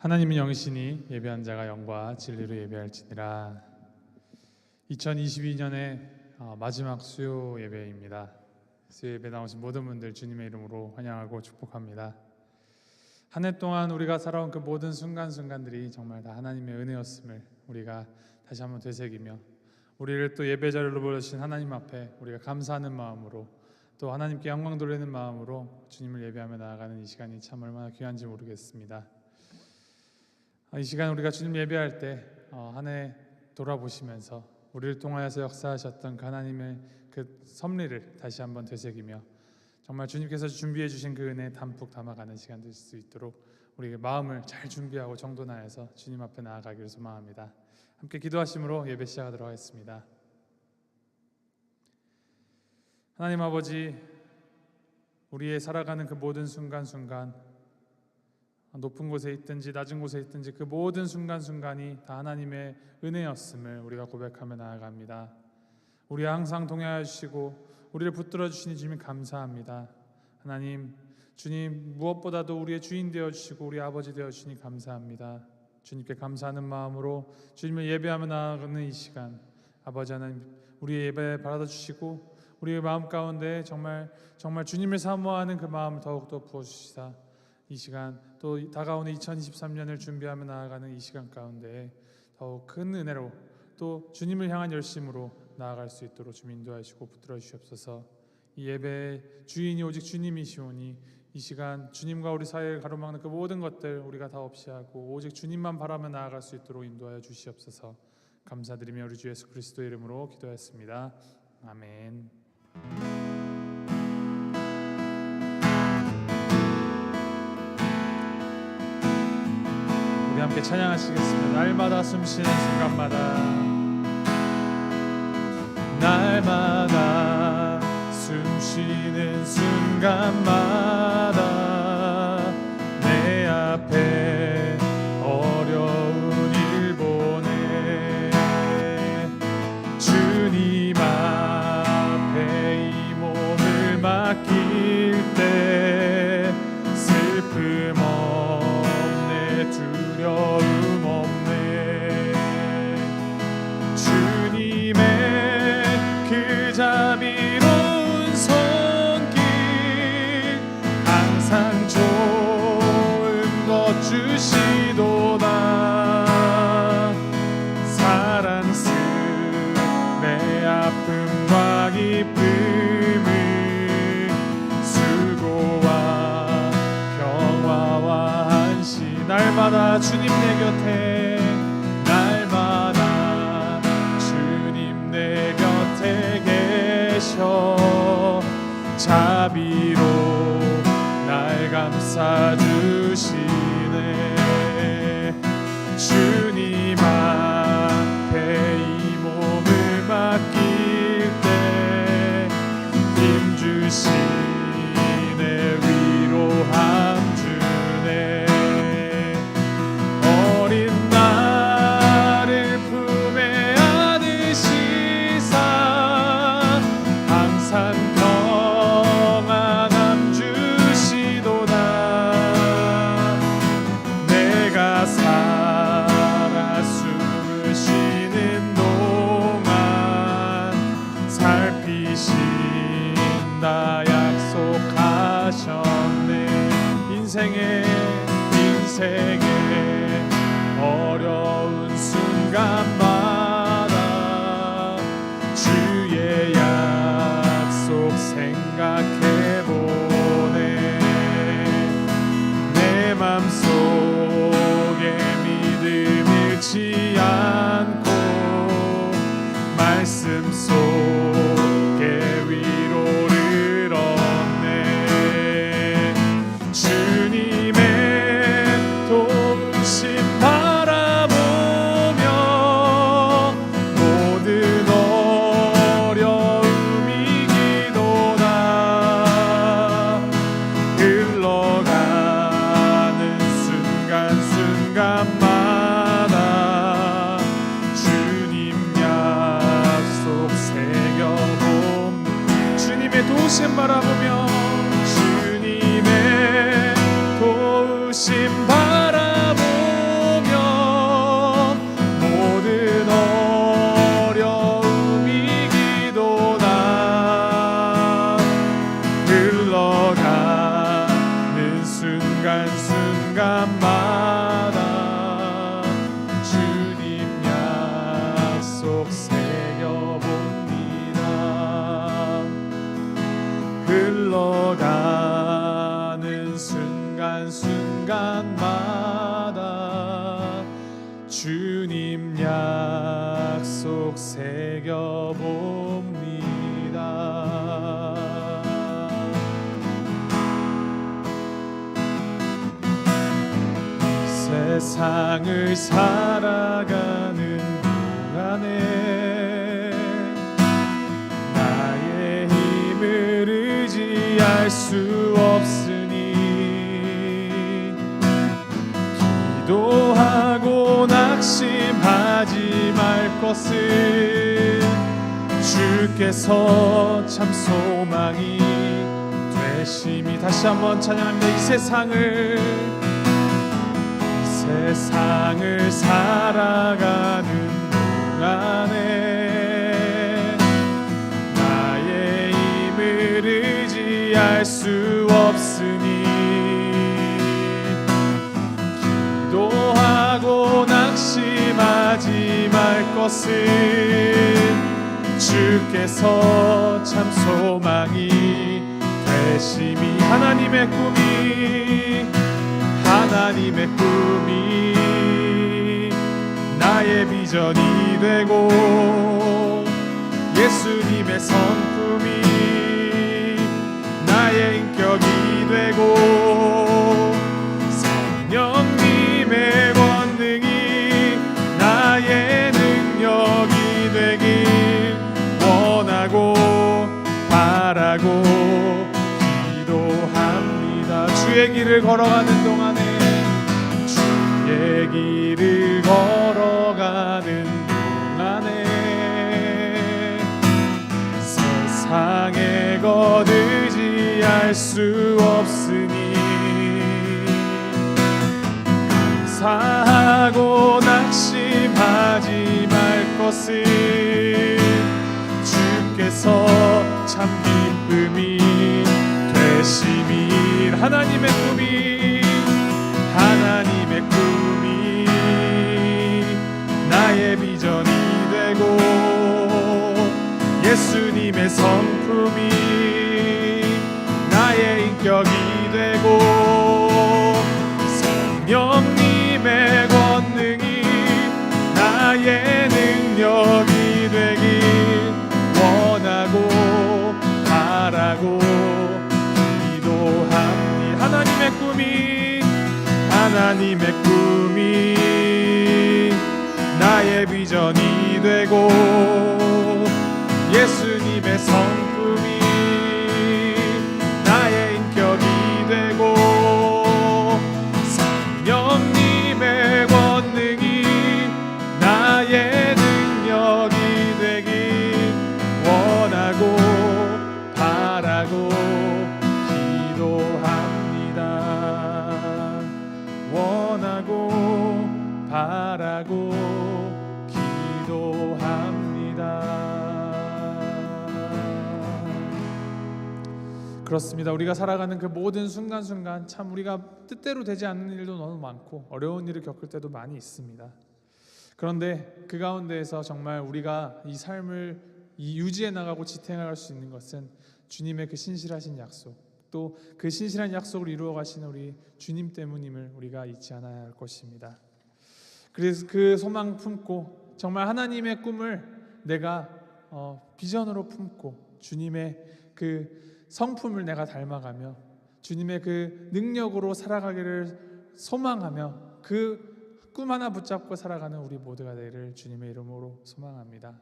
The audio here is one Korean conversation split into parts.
하나님은 영이시니 예배한 자가 영과 진리로 예배할지니라. 2022년의 마지막 수요 예배입니다. 수요 예배 나오신 모든 분들 주님의 이름으로 환영하고 축복합니다. 한 해 동안 우리가 살아온 그 모든 순간순간들이 정말 다 하나님의 은혜였음을 우리가 다시 한번 되새기며, 우리를 또 예배 자리로 불러주신 하나님 앞에 우리가 감사하는 마음으로, 또 하나님께 영광 돌리는 마음으로 주님을 예배하며 나아가는 이 시간이 참 얼마나 귀한지 모르겠습니다. 이 시간 우리가 주님 예배할 때 한 해 돌아보시면서 우리를 통하여서 역사하셨던 그 하나님의 그 섭리를 다시 한번 되새기며, 정말 주님께서 준비해 주신 그 은혜에 담뿍 담아가는 시간 될 수 있도록 우리의 마음을 잘 준비하고 정돈하여서 주님 앞에 나아가기를 소망합니다. 함께 기도하심으로 예배 시작하도록 하겠습니다. 하나님 아버지, 우리의 살아가는 그 모든 순간순간, 높은 곳에 있든지 낮은 곳에 있든지 그 모든 순간순간이 다 하나님의 은혜였음을 우리가 고백하며 나아갑니다. 우리와 항상 동행하여 주시고 우리를 붙들어 주시니 주님 감사합니다. 하나님, 주님 무엇보다도 우리의 주인 되어 주시고 우리 아버지 되어 주시니 감사합니다. 주님께 감사하는 마음으로 주님을 예배하며 나아가는 이 시간, 아버지 하나님, 우리의 예배 받아 주시고 우리의 마음 가운데 정말 주님을 사모하는 그 마음을 더욱더 부어주시사 이 시간, 또 다가오는 2023년을 준비하며 나아가는 이 시간 가운데 더욱 큰 은혜로 또 주님을 향한 열심으로 나아갈 수 있도록 주님 인도하여 주시고 붙들어 주시옵소서. 이 예배의 주인이 오직 주님이시오니 이 시간 주님과 우리 사이를 가로막는 그 모든 것들 우리가 다 없이 하고 오직 주님만 바라며 나아갈 수 있도록 인도하여 주시옵소서. 감사드리며 우리 주 예수 그리스도의 이름으로 기도했습니다. 아멘. 우리 함께 찬양하시겠습니다. 날마다 숨쉬는 순간마다, 날마다 숨쉬는 순간마다 내 앞에 어려운 일 보내 주님 앞에 이 몸을 맡길 때 슬픔 없네, 두려움 없네. 주님의 그 자비로운 손길, 항상 좋은 것 주시도다. 사랑스레 아픔과 기쁨을, 수고와 평화와 한시, 날마다 주님 내 곁에, 날마다 주님 내 곁에 계셔 자비로 날 감싸주시네. 주님 앞에 이 몸을 맡길 때 힘주시네, 위로함 주네. 어린 나를 품에 안으시사 항상 평안함 주시도다. 내가 살아 숨을 쉬는 동안 살피신다 약속하셨네. 인생의 어려운 순간마다 주의 약속 생각해보네. 내 맘속에 믿음 잃지 않고 말씀 속에 위로를 얻네. 주님의 도우심 바라보며 모든 어려움 이기도다. 흘러가는 순간순간마다 주님 약속 새겨봅니다. 주님의 도우심 바라보며, 주님의 도우심 바라보며 약속 새겨봅니다. 세상을 살아가는 동안에 나의 힘을 의지할 수 없으니 기도하고 낙심하지 말 것을 주께서 참 소망이 되심이. 다시 한번 찬양합니다. 이 세상을 살아가는 동안에 나의 힘을 의지할 수 없으니 기도하고 낙심하지 말 것을 주께서 참 소망이 되심이. 하나님의 꿈이 나의 비전이 되고 예수님의 성품이 나의 인격이 되고 성령님의 권능이 나의 능력이 되길 원하고 바라고 기도합니다. 주의 길을 걸어가는 동안에 세상의 것 의지할 수 없으니 감사하고 낙심하지 말 것을 주께서 참 기쁨이 되심이. 하나님의 꿈이 나의 비전이 되고 예수님의 성품이 나의 인격이 되고 성령님의 권능이 나의 능력이 되길 원하고 바라고 기도합니다. 하나님의 꿈이 나의 비전이 되고 예수님의 성품이 나의 인격이 되고 성령님의 권능이 나의 능력이 되길 원하고 바라고 기도합니다. 원하고 바라고 기도합니다. 그렇습니다. 우리가 살아가는 그 모든 순간순간 참 우리가 뜻대로 되지 않는 일도 너무 많고 어려운 일을 겪을 때도 많이 있습니다. 그런데 그 가운데에서 정말 우리가 이 삶을 유지해 나가고 지탱할 수 있는 것은 주님의 그 신실하신 약속, 또 그 신실한 약속을 이루어 가시는 우리 주님 때문임을 우리가 잊지 않아야 할 것입니다. 그래서 그 소망 품고 정말 하나님의 꿈을 내가 비전으로 품고 주님의 그 성품을 내가 닮아가며 주님의 그 능력으로 살아가기를 소망하며 그 꿈 하나 붙잡고 살아가는 우리 모두가 되기를 주님의 이름으로 소망합니다.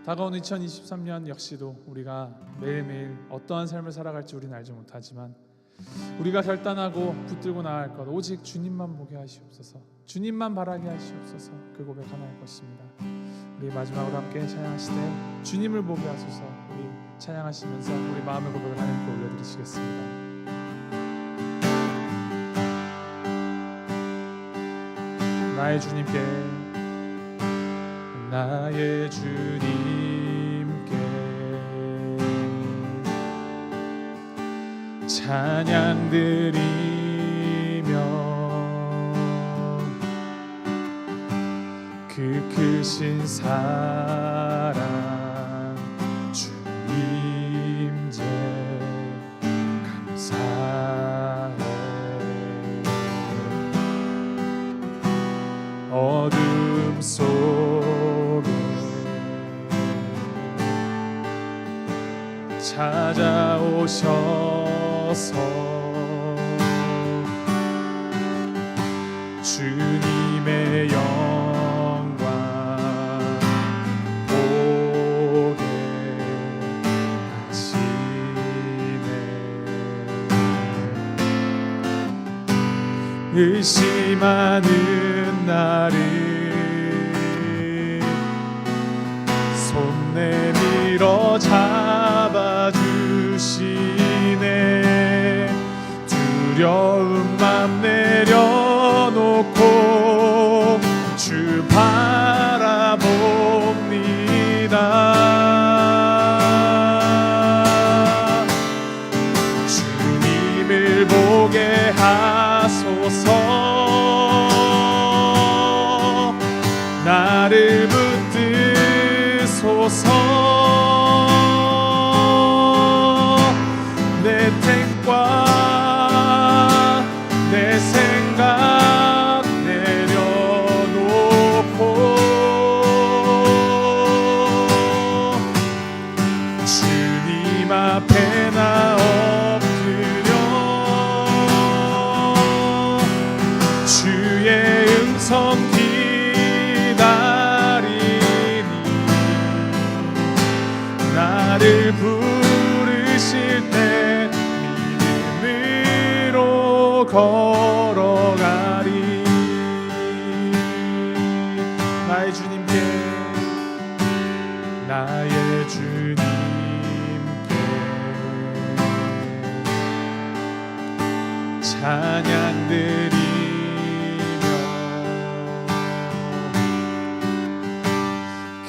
다가오는 2023년 역시도 우리가 매일매일 어떠한 삶을 살아갈지 우리는 알지 못하지만 우리가 결단하고 붙들고 나아갈 것 오직 주님만 보게 하시옵소서, 주님만 바라게 하시옵소서, 그 고백 하나일 것입니다. 우리 마지막으로 함께 찬양하시되 주님을 보게 하소서 우리 찬양하시면서 우리 마음의 고백을 하나님께 올려드리시겠습니다. 나의 주님께 찬양 드리며 그 크신 사랑 주님께 감사해. 어둠 속 찾아오셔서 주님의 영광 보게 하시네. 의심하는 나를 손 내밀어 잡아주시네. 두려운 맘 내려놓고 주 바라봅니다. 주님을 보게 하소서. 나를 붙드소서. 내 택과 내 생각 내려놓고 주님 앞에 나 엎드려 주의 음성 기다리니 나를 부르실 때 믿음으로 걸어가리. 나의 주님께 나의 주님께 찬양 드리며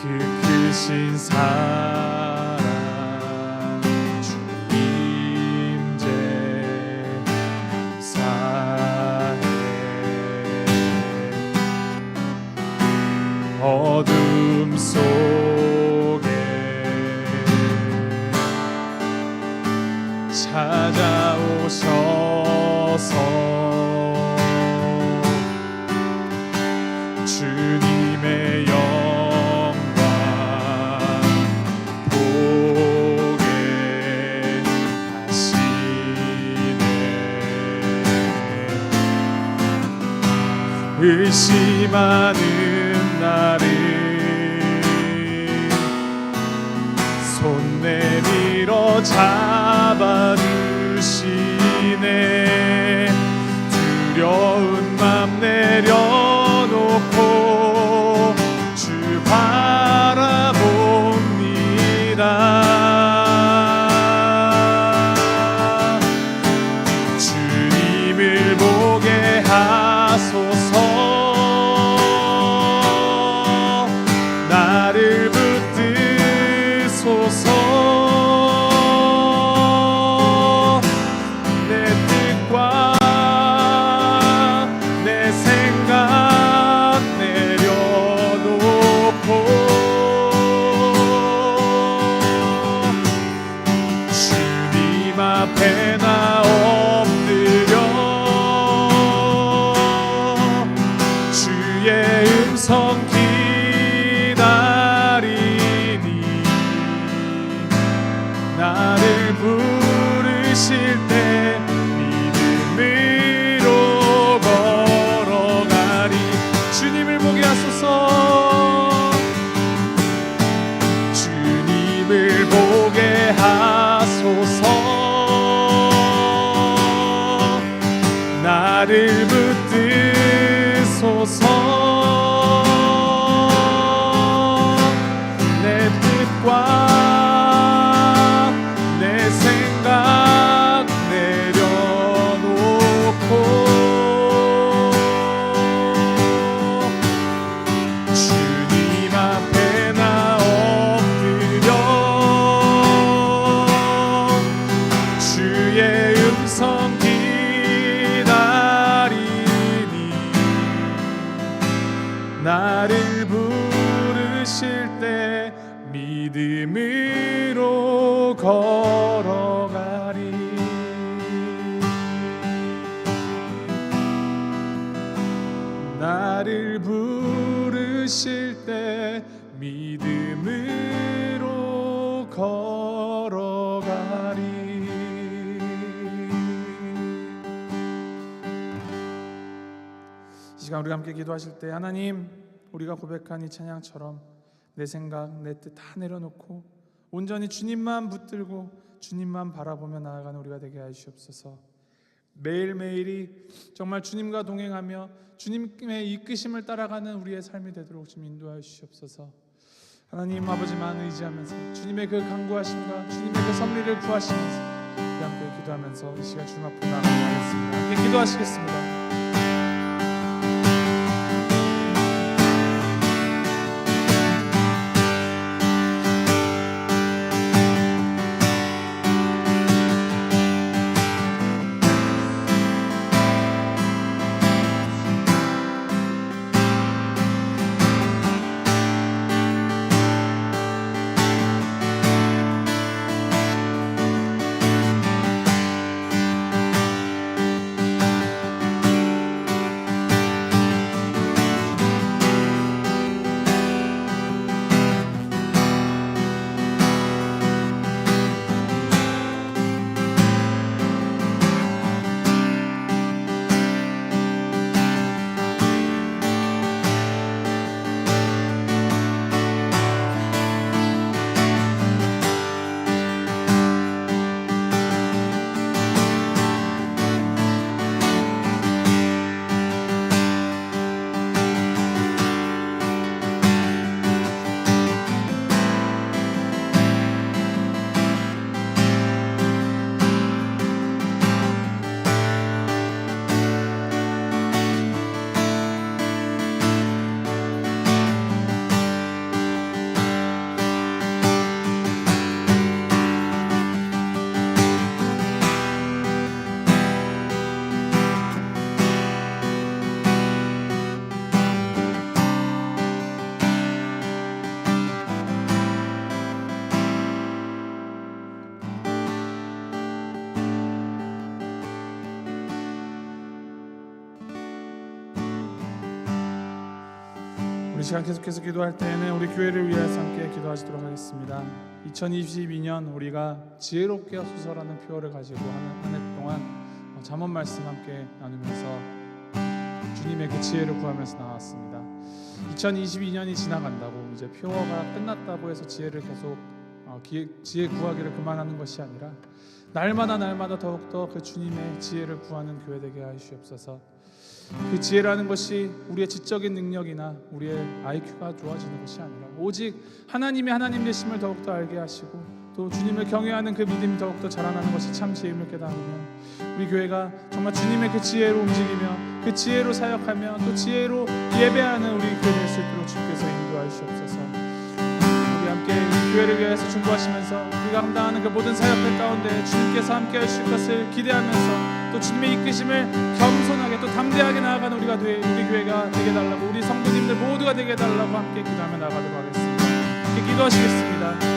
그 크신 사랑 주 임재 감사해. 어둠 속에 찾아오셔서 주님의 영광 보게 하시네. 의심하는 나를 손 내밀어 잡아주시네. 두려운 맘 내려놓고 주 바라봅니다. 주님을 보게 하소서. 나를 붙드소서. 내 뜻과 내 생각 내려놓고 주님 앞에 나 엎드려 주의 음성 기다리니 나를 부르실 때 믿음으로 걸어가리. 주님을 보게 하소서. 주님을 보게 하소서. 나를 붙드소서. 내 뜻과 내 생각 내려놓고 주님 앞에 나 엎드려 주의 음성 기다리니 나를 부르실 때 믿음으로 걸어가리. 나를 부르실 때 믿음으로 걸어가리. 시간 우리가 함께 기도하실 때 하나님, 우리가 고백한 이 찬양처럼 내 생각, 내 뜻 다 내려놓고 온전히 주님만 붙들고 주님만 바라보며 나아가는 우리가 되게 하시옵소서. 매일매일이 정말 주님과 동행하며 주님의 이끄심을 따라가는 우리의 삶이 되도록 좀 인도하여 주시옵소서. 하나님 아버지만 의지하면서 주님의 그 간구하심과 주님의 그 섭리를 구하시면서 우리 함께 기도하면서 이 시간 주님 앞으로 나아가겠습니다. 함께 기도하시겠습니다. 우리 시간 계속해서 기도할 때에는 우리 교회를 위해서 함께 기도하시도록 하겠습니다. 2022년 우리가 지혜롭게 하소서라는 표어를 가지고 한 해 동안 잠언 말씀 함께 나누면서 주님의 그 지혜를 구하면서 나왔습니다. 2022년이 지나간다고 이제 표어가 끝났다고 해서 지혜를 계속 지혜 구하기를 그만하는 것이 아니라 날마다 더욱더 그 주님의 지혜를 구하는 교회 되게 하시옵소서. 그 지혜라는 것이 우리의 지적인 능력이나 우리의 IQ가 좋아지는 것이 아니라 오직 하나님 되심을 더욱더 알게 하시고 또 주님을 경외하는 그 믿음이 더욱더 자라나는 것이 참 지혜임을 깨달으며 우리 교회가 정말 주님의 그 지혜로 움직이며 그 지혜로 사역하며 또 지혜로 예배하는 우리 교회 될 수 있도록 주께서 인도하시옵소서. 우리 함께 이 교회를 위해서 중보하시면서 우리가 감당하는 그 모든 사역들 가운데 주님께서 함께 하실 것을 기대하면서 또 주님의 이끄심을 겸손하게 또 담대하게 나아가는 우리 교회가 되게 달라고 우리 성도님들 모두가 되게 달라고 함께 기도하며 나가도록 하겠습니다. 함께 기도하시겠습니다.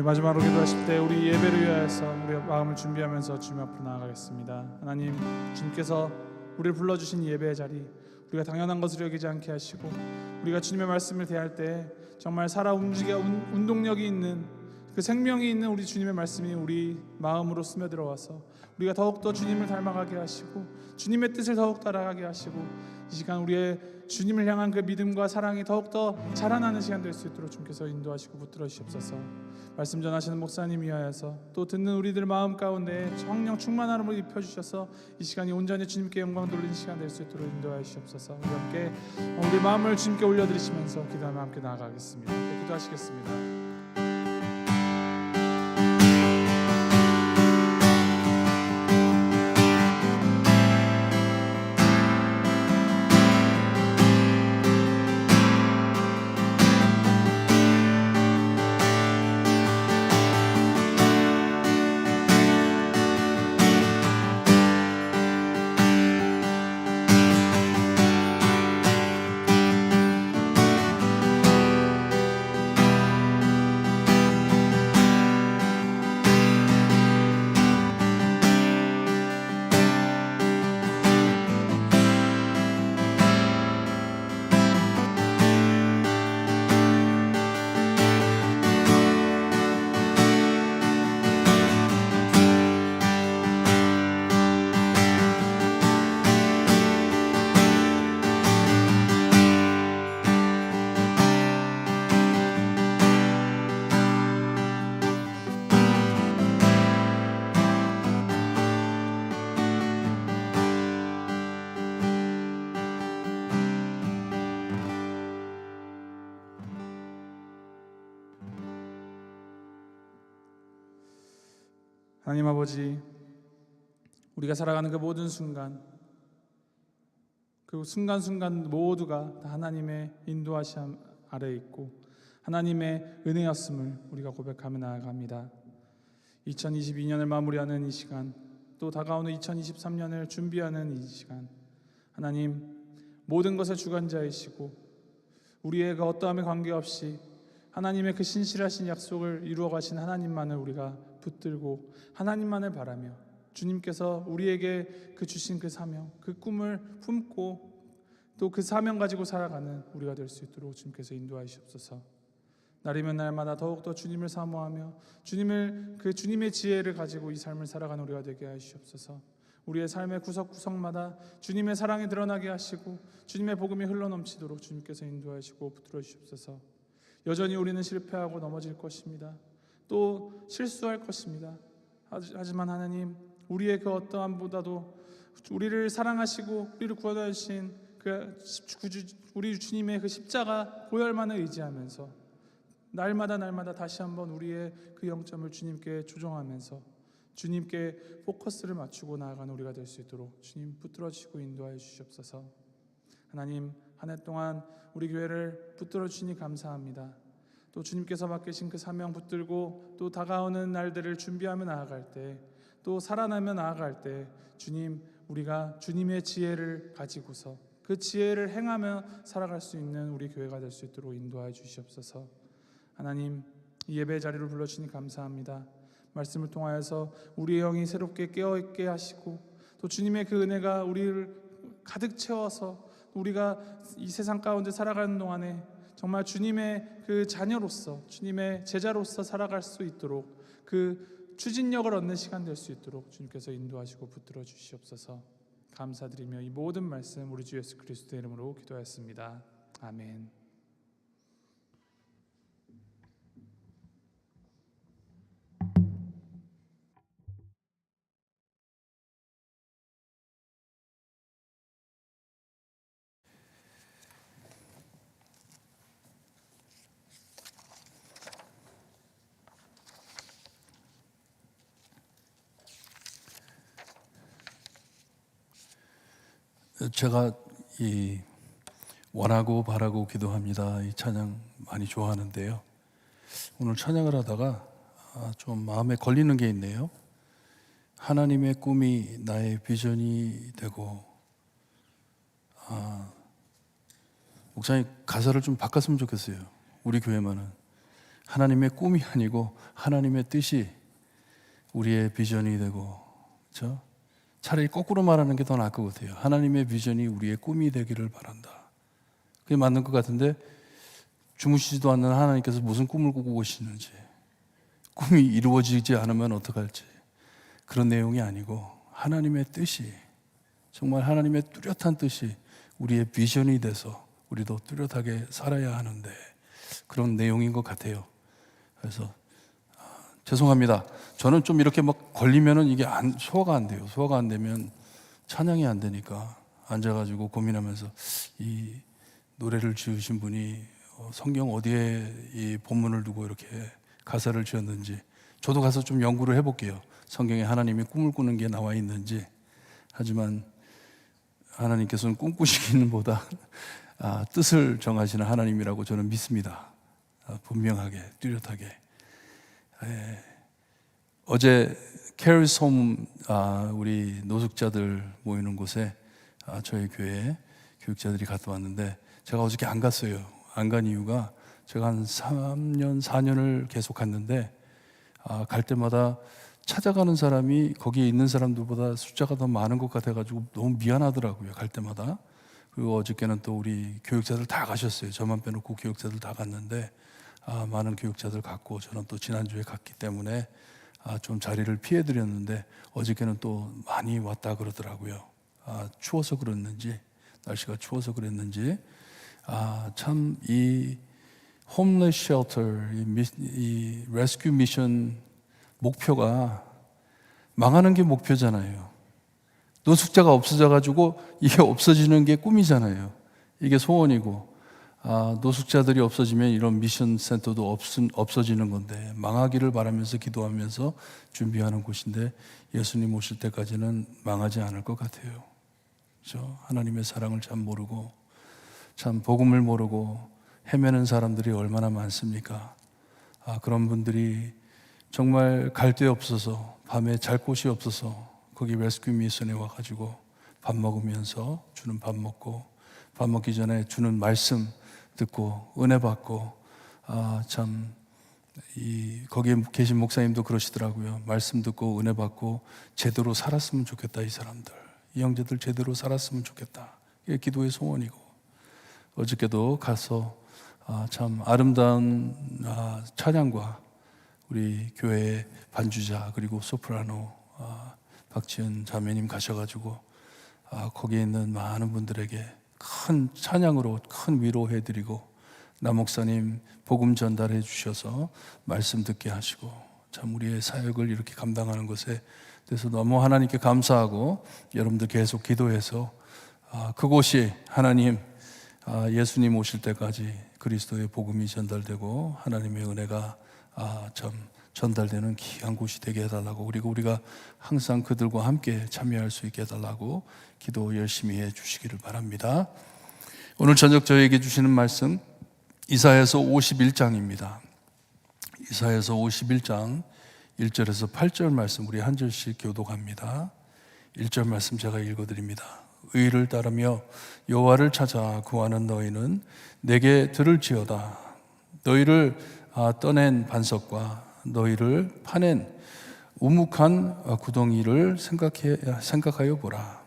마지막으로 기도하실 때 우리 예배를 위하여서 우리의 마음을 준비하면서 주님 앞으로 나아가겠습니다. 하나님, 주님께서 우리를 불러주신 예배의 자리 우리가 당연한 것으로 여기지 않게 하시고 우리가 주님의 말씀을 대할 때 정말 살아 움직여 운동력이 있는 그 생명이 있는 우리 주님의 말씀이 우리 마음으로 스며들어와서 우리가 더욱더 주님을 닮아가게 하시고 주님의 뜻을 더욱 따라가게 하시고 이 시간 우리의 주님을 향한 그 믿음과 사랑이 더욱더 자라나는 시간 될 수 있도록 주님께서 인도하시고 붙들어 주시옵소서. 말씀 전하시는 목사님 위하여서 또 듣는 우리들 마음 가운데 성령 충만함을 입혀주셔서 이 시간이 온전히 주님께 영광 돌리는 시간 될 수 있도록 인도하여 주시옵소서. 우리 함께 우리 마음을 주님께 올려드리시면서 기도하며 함께 나아가겠습니다. 기도하시겠습니다. 하나님 아버지, 우리가 살아가는 그 모든 순간, 그 순간순간 모두가 다 하나님의 인도하심 아래에 있고 하나님의 은혜였음을 우리가 고백하며 나아갑니다. 2022년을 마무리하는 이 시간, 또 다가오는 2023년을 준비하는 이 시간, 하나님 모든 것의 주관자이시고 우리의 그 어떠함에 관계없이 하나님의 그 신실하신 약속을 이루어 가신 하나님만을 우리가 붙들고 하나님만을 바라며 주님께서 우리에게 그 주신 그 사명, 그 꿈을 품고 또 그 사명 가지고 살아가는 우리가 될 수 있도록 주님께서 인도하시옵소서. 날이면 날마다 더욱더 주님을 사모하며 주님의 지혜를 가지고 이 삶을 살아가는 우리가 되게 하시옵소서. 우리의 삶의 구석구석마다 주님의 사랑이 드러나게 하시고 주님의 복음이 흘러넘치도록 주님께서 인도하시고 붙들어 주시옵소서. 여전히 우리는 실패하고 넘어질 것입니다. 또 실수할 것입니다. 하지만 하나님, 우리의 그 어떠함보다도 우리를 사랑하시고 우리를 구원하신 그 우리 주님의 그 십자가 보혈만을 의지하면서 날마다 다시 한번 우리의 그 영점을 주님께 조정하면서 주님께 포커스를 맞추고 나아가는 우리가 될 수 있도록 주님 붙들어 주시고 인도하여 주시옵소서. 하나님, 한 해 동안 우리 교회를 붙들어 주시니 감사합니다. 또 주님께서 맡기신 그 사명 붙들고 또 다가오는 날들을 준비하며 나아갈 때, 또 살아나며 나아갈 때 주님, 우리가 주님의 지혜를 가지고서 그 지혜를 행하며 살아갈 수 있는 우리 교회가 될 수 있도록 인도하여 주시옵소서. 하나님, 이 예배 자리를 불러주시니 감사합니다. 말씀을 통하여서 우리의 영이 새롭게 깨어있게 하시고 또 주님의 그 은혜가 우리를 가득 채워서 우리가 이 세상 가운데 살아가는 동안에 정말 주님의 그 자녀로서 주님의 제자로서 살아갈 수 있도록 그 추진력을 얻는 시간 될 수 있도록 주님께서 인도하시고 붙들어 주시옵소서. 감사드리며 이 모든 말씀 우리 주 예수 그리스도의 이름으로 기도하였습니다. 아멘. 제가 원하고 바라고 기도합니다. 이 찬양 많이 좋아하는데요. 오늘 찬양을 하다가 좀 마음에 걸리는 게 있네요. 하나님의 꿈이 나의 비전이 되고, 목사님 가사를 좀 바꿨으면 좋겠어요. 우리 교회만은 하나님의 꿈이 아니고 하나님의 뜻이 우리의 비전이 되고, 그렇죠? 차라리 거꾸로 말하는 게 더 나을 것 같아요. 하나님의 비전이 우리의 꿈이 되기를 바란다. 그게 맞는 것 같은데, 주무시지도 않는 하나님께서 무슨 꿈을 꾸고 계시는지, 꿈이 이루어지지 않으면 어떡할지 그런 내용이 아니고 하나님의 뜻이, 정말 하나님의 뚜렷한 뜻이 우리의 비전이 돼서 우리도 뚜렷하게 살아야 하는데 그런 내용인 것 같아요. 그래서 죄송합니다. 저는 좀 이렇게 막 걸리면은 이게 소화가 안 돼요. 소화가 안 되면 찬양이 안 되니까 앉아가지고 고민하면서 이 노래를 지으신 분이 성경 어디에 이 본문을 두고 이렇게 가사를 지었는지 저도 가서 좀 연구를 해볼게요. 성경에 하나님이 꿈을 꾸는 게 나와 있는지. 하지만 하나님께서는 꿈꾸시기는 보다 뜻을 정하시는 하나님이라고 저는 믿습니다. 분명하게, 뚜렷하게. 어제 캐리솜 우리 노숙자들 모이는 곳에 저희 교회 교육자들이 갔다 왔는데 제가 어저께 안 갔어요. 안 간 이유가 제가 한 3년, 4년을 계속 갔는데 갈 때마다 찾아가는 사람이 거기에 있는 사람들보다 숫자가 더 많은 것 같아가지고 너무 미안하더라고요. 갈 때마다. 그리고 어저께는 또 우리 교육자들 다 가셨어요. 저만 빼놓고 교육자들 다 갔는데 많은 교육자들 갔고 저는 또 지난주에 갔기 때문에 좀 자리를 피해드렸는데 어저께는 또 많이 왔다 그러더라고요. 추워서 그랬는지, 날씨가 추워서 그랬는지 참 이 홈레스 쉘터, 이 레스큐 미션 목표가 망하는 게 목표잖아요. 노숙자가 없어져가지고 이게 없어지는 게 꿈이잖아요. 이게 소원이고 노숙자들이 없어지면 이런 미션 센터도 없어지는 건데 망하기를 바라면서 기도하면서 준비하는 곳인데 예수님 오실 때까지는 망하지 않을 것 같아요. 그렇죠? 하나님의 사랑을 참 모르고 참 복음을 모르고 헤매는 사람들이 얼마나 많습니까? 그런 분들이 정말 갈 데 없어서 밤에 잘 곳이 없어서 거기 레스큐 미션에 와가지고 밥 먹으면서 주는 밥 먹고 밥 먹기 전에 주는 말씀 듣고 은혜 받고 참 거기에 계신 목사님도 그러시더라고요. 말씀 듣고 은혜 받고 제대로 살았으면 좋겠다. 이 사람들, 이 형제들 제대로 살았으면 좋겠다. 이게 기도의 소원이고 어저께도 가서 참 아름다운 찬양과 우리 교회 반주자 그리고 소프라노 박지은 자매님 가셔가지고 거기에 있는 많은 분들에게 큰 찬양으로 큰 위로해드리고 남 목사님 복음 전달해 주셔서 말씀 듣게 하시고 참 우리의 사역을 이렇게 감당하는 것에 대해서 너무 하나님께 감사하고 여러분들 계속 기도해서 그곳이 하나님 예수님 오실 때까지 그리스도의 복음이 전달되고 하나님의 은혜가 참 전달되는 귀한 곳이 되게 해달라고 그리고 우리가 항상 그들과 함께 참여할 수 있게 해달라고 기도 열심히 해주시기를 바랍니다. 오늘 저녁 저에게 주시는 말씀 이사야서 51장입니다. 이사야서 51장 1절에서 8절 말씀 우리 한 절씩 교독합니다. 1절 말씀 제가 읽어드립니다. 의를 따르며 여호와를 찾아 구하는 너희는 내게 들을지어다. 너희를 떠낸 반석과 너희를 파낸 우묵한 구덩이를 생각하여 보라.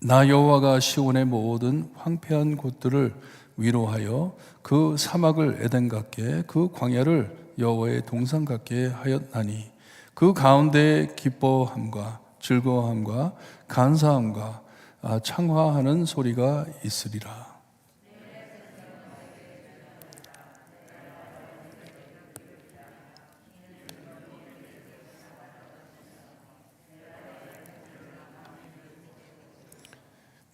나 여호와가 시온의 모든 황폐한 곳들을 위로하여 그 사막을 에덴 같게 그 광야를 여호와의 동산 같게 하였나니 그 가운데에 기뻐함과 즐거워함과 감사함과 창화하는 소리가 있으리라.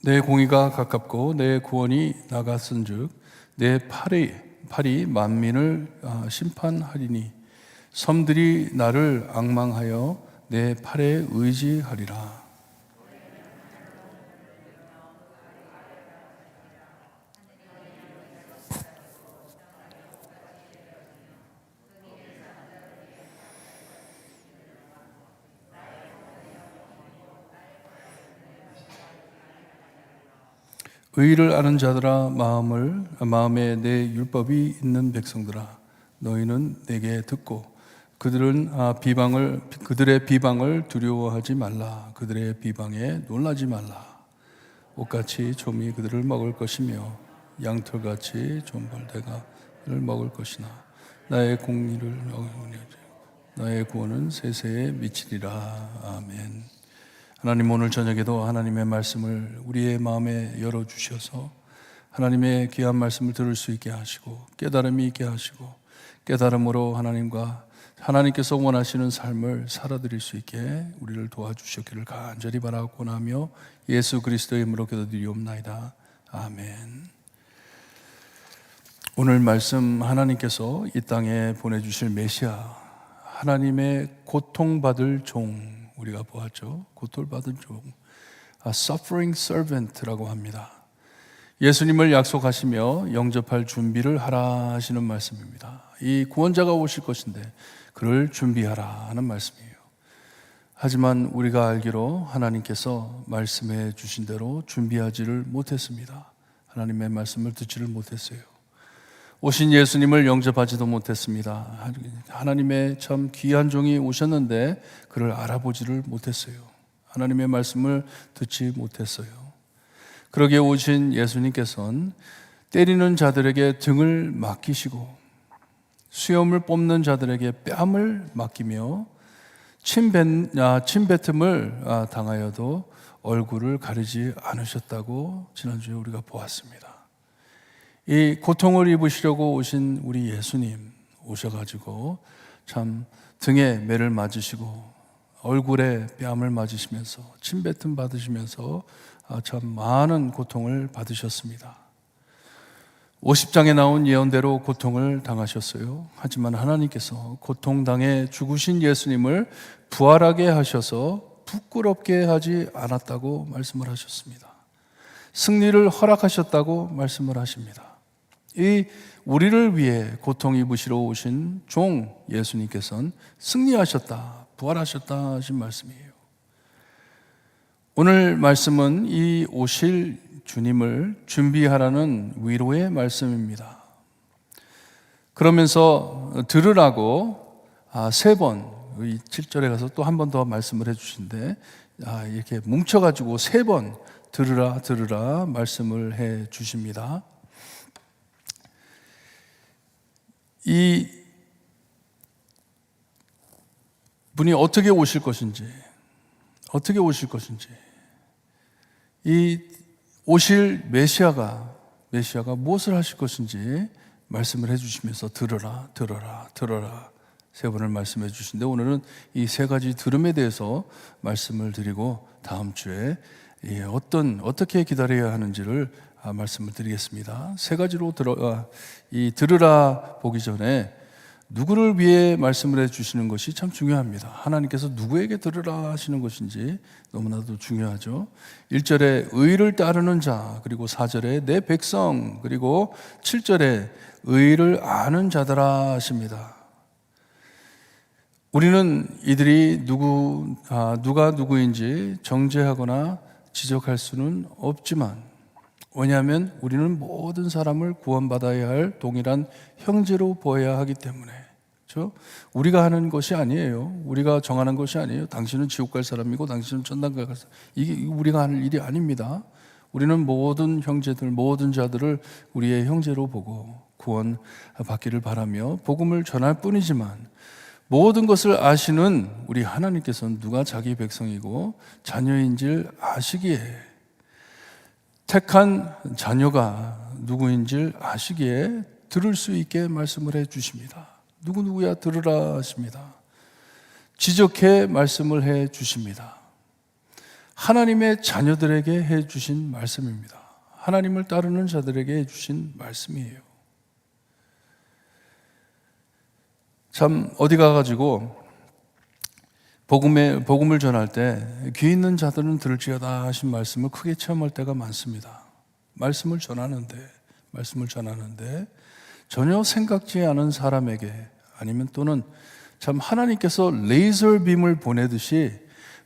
내 공의가 가깝고 내 구원이 나갔은즉 내 팔이 만민을 심판하리니 섬들이 나를 앙망하여 내 팔에 의지하리라. 의를 아는 자들아 마음에 내 율법이 있는 백성들아 너희는 내게 듣고 그들의 비방을 두려워하지 말라. 그들의 비방에 놀라지 말라. 옷같이 좀이 그들을 먹을 것이며 양털같이 존벌대가 그들을 먹을 것이나 나의 공의를 나의 구원은 세세에 미치리라. 아멘. 하나님, 오늘 저녁에도 하나님의 말씀을 우리의 마음에 열어주셔서 하나님의 귀한 말씀을 들을 수 있게 하시고 깨달음이 있게 하시고 깨달음으로 하나님께서 원하시는 삶을 살아드릴 수 있게 우리를 도와주셨기를 간절히 바라고 나며 예수 그리스도의 이름으로 기도드리옵나이다. 아멘. 오늘 말씀, 하나님께서 이 땅에 보내주실 메시아, 하나님의 고통받을 종, 우리가 보았죠. 고통받을 종, suffering servant라고 합니다. 예수님을 약속하시며 영접할 준비를 하라 하시는 말씀입니다. 이 구원자가 오실 것인데 그를 준비하라 하는 말씀이에요. 하지만 우리가 알기로 하나님께서 말씀해 주신 대로 준비하지를 못했습니다. 하나님의 말씀을 듣지를 못했어요. 오신 예수님을 영접하지도 못했습니다. 하나님의 참 귀한 종이 오셨는데 그를 알아보지를 못했어요. 하나님의 말씀을 듣지 못했어요. 그러기에 오신 예수님께서는 때리는 자들에게 등을 맡기시고 수염을 뽑는 자들에게 뺨을 맡기며 침뱉음을 당하여도 얼굴을 가리지 않으셨다고 지난주에 우리가 보았습니다. 이 고통을 입으시려고 오신 우리 예수님 오셔가지고 참 등에 매를 맞으시고 얼굴에 뺨을 맞으시면서 침뱉음 받으시면서 참 많은 고통을 받으셨습니다. 50장에 나온 예언대로 고통을 당하셨어요. 하지만 하나님께서 고통당해 죽으신 예수님을 부활하게 하셔서 부끄럽게 하지 않았다고 말씀을 하셨습니다. 승리를 허락하셨다고 말씀을 하십니다. 이 우리를 위해 고통 입으시러 오신 종 예수님께서는 승리하셨다, 부활하셨다 하신 말씀이에요. 오늘 말씀은 이 오실 주님을 준비하라는 위로의 말씀입니다. 그러면서 들으라고 3번, 7절에 가서 또 한 번 더 말씀을 해주신데 이렇게 뭉쳐가지고 3번 들으라 말씀을 해 주십니다. 이 분이 어떻게 오실 것인지, 이 오실 메시아가 무엇을 하실 것인지 말씀을 해주시면서 들어라 3번을 말씀해 주신데, 오늘은 이 3가지 들음에 대해서 말씀을 드리고 다음 주에 어떻게 기다려야 하는지를 말씀을 드리겠습니다. 3가지로 들으라 보기 전에 누구를 위해 말씀을 해주시는 것이 참 중요합니다. 하나님께서 누구에게 들으라 하시는 것인지 너무나도 중요하죠. 1절에 의를 따르는 자, 그리고 4절에 내 백성, 그리고 7절에 의를 아는 자들아 하십니다. 우리는 이들이 누가 누구인지 정죄하거나 지적할 수는 없지만, 왜냐하면 우리는 모든 사람을 구원받아야 할 동일한 형제로 보아야 하기 때문에, 그렇죠? 우리가 하는 것이 아니에요. 우리가 정하는 것이 아니에요. 당신은 지옥 갈 사람이고 당신은 천당 갈 사람. 이게 우리가 하는 일이 아닙니다. 우리는 모든 형제들, 모든 자들을 우리의 형제로 보고 구원받기를 바라며 복음을 전할 뿐이지만, 모든 것을 아시는 우리 하나님께서는 누가 자기 백성이고 자녀인지를 아시기에, 택한 자녀가 누구인지를 아시기에 들을 수 있게 말씀을 해 주십니다. 누구야 들으라 하십니다. 지적해 말씀을 해 주십니다. 하나님의 자녀들에게 해 주신 말씀입니다. 하나님을 따르는 자들에게 해 주신 말씀이에요. 참 어디 가가지고 복음을 전할 때 귀 있는 자들은 들을지어다 하신 말씀을 크게 체험할 때가 많습니다. 말씀을 전하는데 전혀 생각지 않은 사람에게, 아니면 또는 참 하나님께서 레이저 빔을 보내듯이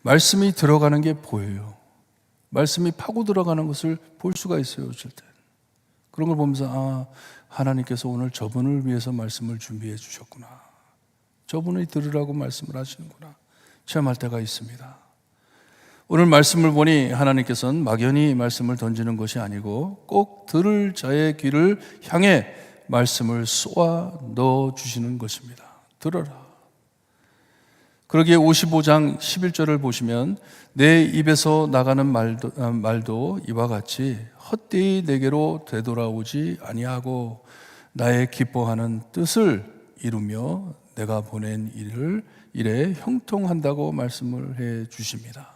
말씀이 들어가는 게 보여요. 말씀이 파고 들어가는 것을 볼 수가 있어요. 어쩔 때 그런 걸 보면서 하나님께서 오늘 저분을 위해서 말씀을 준비해 주셨구나. 저분이 들으라고 말씀을 하시는구나 체험할 때가 있습니다. 오늘 말씀을 보니 하나님께서는 막연히 말씀을 던지는 것이 아니고 꼭 들을 자의 귀를 향해 말씀을 쏘아 넣어 주시는 것입니다. 들어라. 그러기에 55장 11절을 보시면 내 입에서 나가는 말도 이와 같이 헛되이 내게로 되돌아오지 아니하고 나의 기뻐하는 뜻을 이루며 내가 보낸 일에 형통한다고 말씀을 해 주십니다.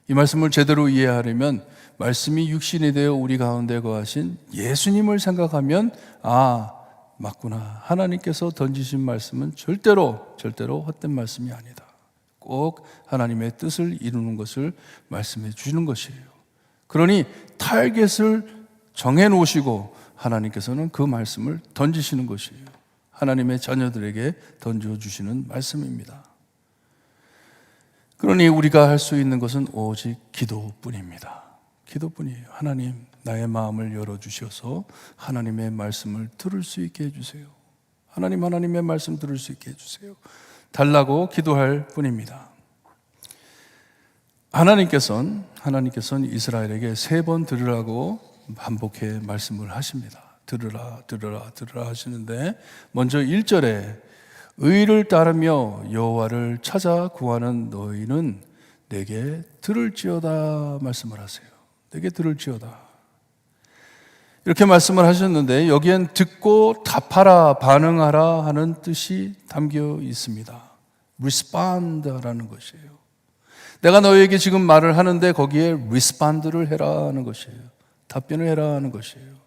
이 말씀을 제대로 이해하려면 말씀이 육신이 되어 우리 가운데 거하신 예수님을 생각하면 맞구나. 하나님께서 던지신 말씀은 절대로 헛된 말씀이 아니다. 꼭 하나님의 뜻을 이루는 것을 말씀해 주시는 것이에요. 그러니 타겟을 정해 놓으시고 하나님께서는 그 말씀을 던지시는 것이에요. 하나님의 자녀들에게 던져주시는 말씀입니다. 그러니 우리가 할 수 있는 것은 오직 기도뿐입니다. 기도뿐이에요. 하나님, 나의 마음을 열어주셔서 하나님의 말씀을 들을 수 있게 해주세요. 하나님의 말씀 들을 수 있게 해주세요. 달라고 기도할 뿐입니다. 하나님께서는 이스라엘에게 3번 들으라고 반복해 말씀을 하십니다. 들으라 하시는데 먼저 1절에 의를 따르며 여호와를 찾아 구하는 너희는 내게 들을지어다 말씀을 하세요. 내게 들을지어다 이렇게 말씀을 하셨는데 여기엔 듣고 답하라, 반응하라 하는 뜻이 담겨 있습니다. respond라는 것이에요. 내가 너희에게 지금 말을 하는데 거기에 respond를 해라 하는 것이에요. 답변을 해라 하는 것이에요.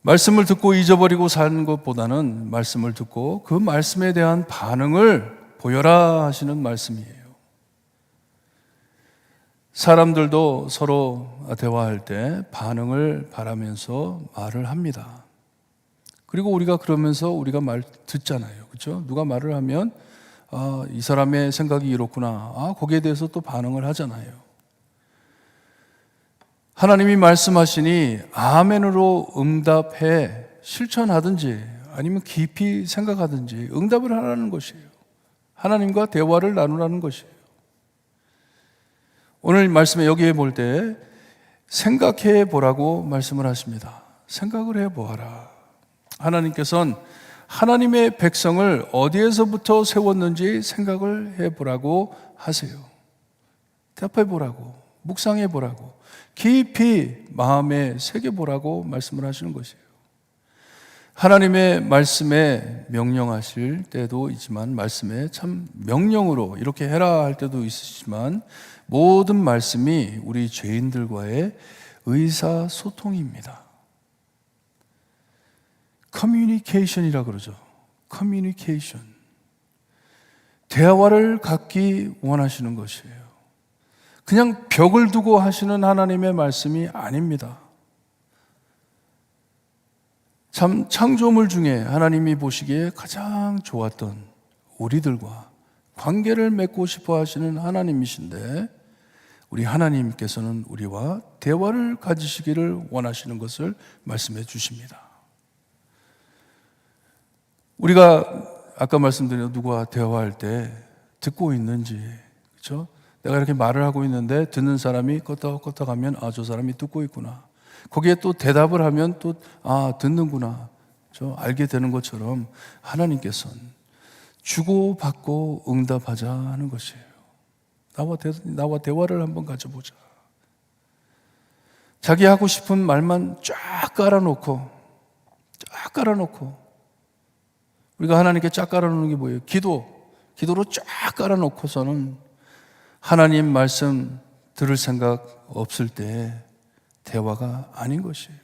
말씀을 듣고 잊어버리고 사는 것보다는 말씀을 듣고 그 말씀에 대한 반응을 보여라 하시는 말씀이에요. 사람들도 서로 대화할 때 반응을 바라면서 말을 합니다. 그리고 우리가 그러면서 우리가 말 듣잖아요. 그렇죠? 누가 말을 하면 이 사람의 생각이 이렇구나. 거기에 대해서 또 반응을 하잖아요. 하나님이 말씀하시니 아멘으로 응답해 실천하든지 아니면 깊이 생각하든지 응답을 하라는 것이에요. 하나님과 대화를 나누라는 것이에요. 오늘 말씀에 여기에 볼 때 생각해 보라고 말씀을 하십니다. 생각을 해 보아라. 하나님께서는 하나님의 백성을 어디에서부터 세웠는지 생각을 해 보라고 하세요. 대답해 보라고, 묵상해 보라고, 깊이 마음에 새겨보라고 말씀을 하시는 것이에요. 하나님의 말씀에 명령하실 때도 있지만 말씀에 참 명령으로 이렇게 해라 할 때도 있으시지만 모든 말씀이 우리 죄인들과의 의사소통입니다. 커뮤니케이션이라 그러죠. 커뮤니케이션. 대화를 갖기 원하시는 것이에요. 그냥 벽을 두고 하시는 하나님의 말씀이 아닙니다. 참 창조물 중에 하나님이 보시기에 가장 좋았던 우리들과 관계를 맺고 싶어 하시는 하나님이신데 우리 하나님께서는 우리와 대화를 가지시기를 원하시는 것을 말씀해 주십니다. 우리가 아까 말씀드린 누구와 대화할 때 듣고 있는지, 그렇죠? 내가 이렇게 말을 하고 있는데 듣는 사람이 껐다 가면 저 사람이 듣고 있구나. 거기에 또 대답을 하면 또 듣는구나. 알게 되는 것처럼 하나님께서는 주고받고 응답하자 하는 것이에요. 나와 대화를 한번 가져보자. 자기 하고 싶은 말만 쫙 깔아놓고 우리가 하나님께 쫙 깔아놓는 게 뭐예요? 기도로 쫙 깔아놓고서는 하나님 말씀 들을 생각 없을 때 대화가 아닌 것이에요.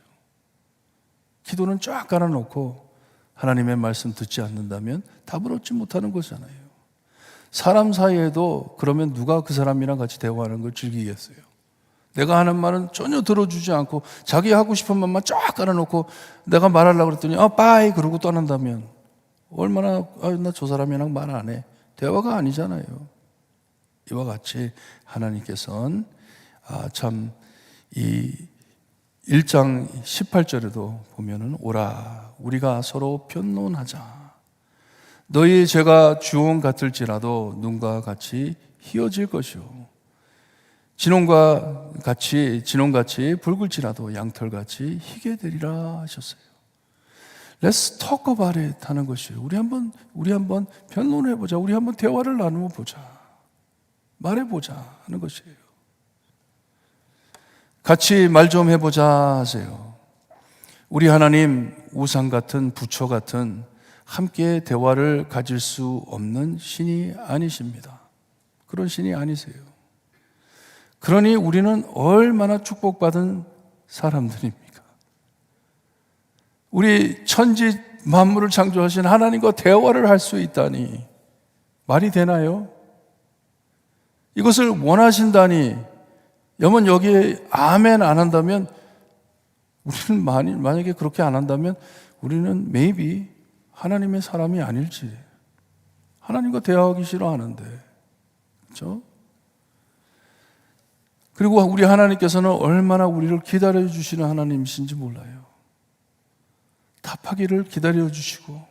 기도는 쫙 깔아놓고 하나님의 말씀 듣지 않는다면 답을 얻지 못하는 거잖아요. 사람 사이에도 그러면 누가 그 사람이랑 같이 대화하는 걸 즐기겠어요? 내가 하는 말은 전혀 들어주지 않고 자기 하고 싶은 말만 쫙 깔아놓고 내가 말하려고 그랬더니 빠이 그러고 떠난다면 얼마나 나 저 사람이랑 말 안 해. 대화가 아니잖아요. 이와 같이 하나님께서는 참 이 1장 18절에도 보면은 오라 우리가 서로 변론하자. 너희 죄가 주홍 같을지라도 눈과 같이 희어질 것이요 진홍같이 붉을지라도 양털같이 희게 되리라 하셨어요. Let's talk about it 하는 것이에요. 우리 한번 변론해보자. 우리 한번 대화를 나누어 보자. 말해보자 하는 것이에요. 같이 말 좀 해보자 하세요. 우리 하나님 우상 같은 부처 같은 함께 대화를 가질 수 없는 신이 아니십니다. 그런 신이 아니세요. 그러니 우리는 얼마나 축복받은 사람들입니까? 우리 천지 만물을 창조하신 하나님과 대화를 할 수 있다니 말이 되나요? 이것을 원하신다니 여러분 여기에 아멘 안 한다면 우리는 만약에 그렇게 안 한다면 우리는 maybe 하나님의 사람이 아닐지. 하나님과 대화하기 싫어하는데 그렇죠? 그리고 우리 하나님께서는 얼마나 우리를 기다려주시는 하나님이신지 몰라요. 답하기를 기다려주시고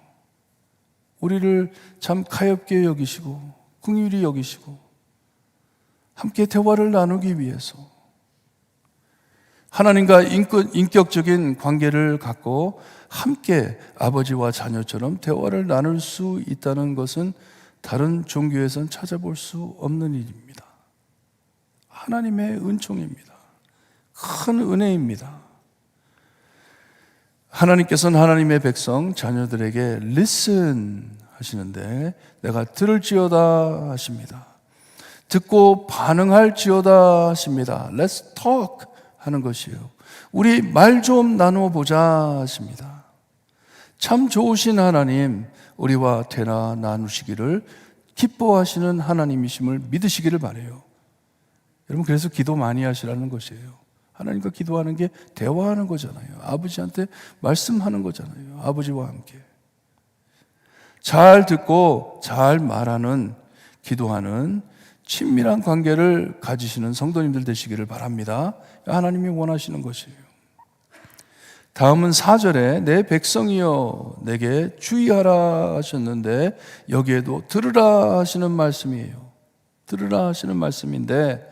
우리를 참 가엾게 여기시고 긍휼히 여기시고 함께 대화를 나누기 위해서 하나님과 인격적인 관계를 갖고 함께 아버지와 자녀처럼 대화를 나눌 수 있다는 것은 다른 종교에선 찾아볼 수 없는 일입니다. 하나님의 은총입니다. 큰 은혜입니다. 하나님께서는 하나님의 백성, 자녀들에게 listen 하시는데 내가 들을지어다 하십니다. 듣고 반응할지어다 하십니다. Let's talk 하는 것이에요. 우리 말 좀 나누어 보자 하십니다. 참 좋으신 하나님, 우리와 대화 나누시기를 기뻐하시는 하나님이심을 믿으시기를 바라요. 여러분 그래서 기도 많이 하시라는 것이에요. 하나님과 기도하는 게 대화하는 거잖아요. 아버지한테 말씀하는 거잖아요. 아버지와 함께 잘 듣고 잘 말하는 기도하는 친밀한 관계를 가지시는 성도님들 되시기를 바랍니다. 하나님이 원하시는 것이에요. 다음은 4절에 내 백성이여 내게 주의하라 하셨는데 여기에도 들으라 하시는 말씀이에요. 들으라 하시는 말씀인데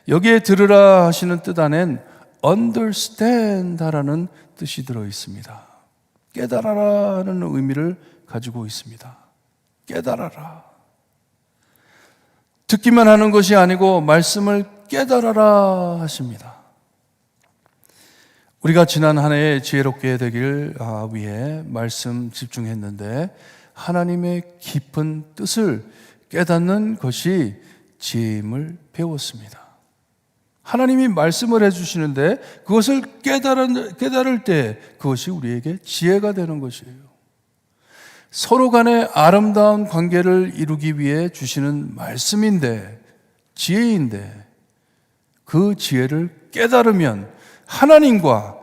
여기에 들으라 하시는 뜻 안엔 understand 하라는 뜻이 들어 있습니다. 깨달아라는 의미를 가지고 있습니다. 깨달아라. 듣기만 하는 것이 아니고 말씀을 깨달아라 하십니다. 우리가 지난 한 해에 지혜롭게 되길 위해 말씀 집중했는데 하나님의 깊은 뜻을 깨닫는 것이 지혜임을 배웠습니다. 하나님이 말씀을 해주시는데 그것을 깨달을 때 그것이 우리에게 지혜가 되는 것이에요. 서로 간의 아름다운 관계를 이루기 위해 주시는 말씀인데 지혜인데 그 지혜를 깨달으면 하나님과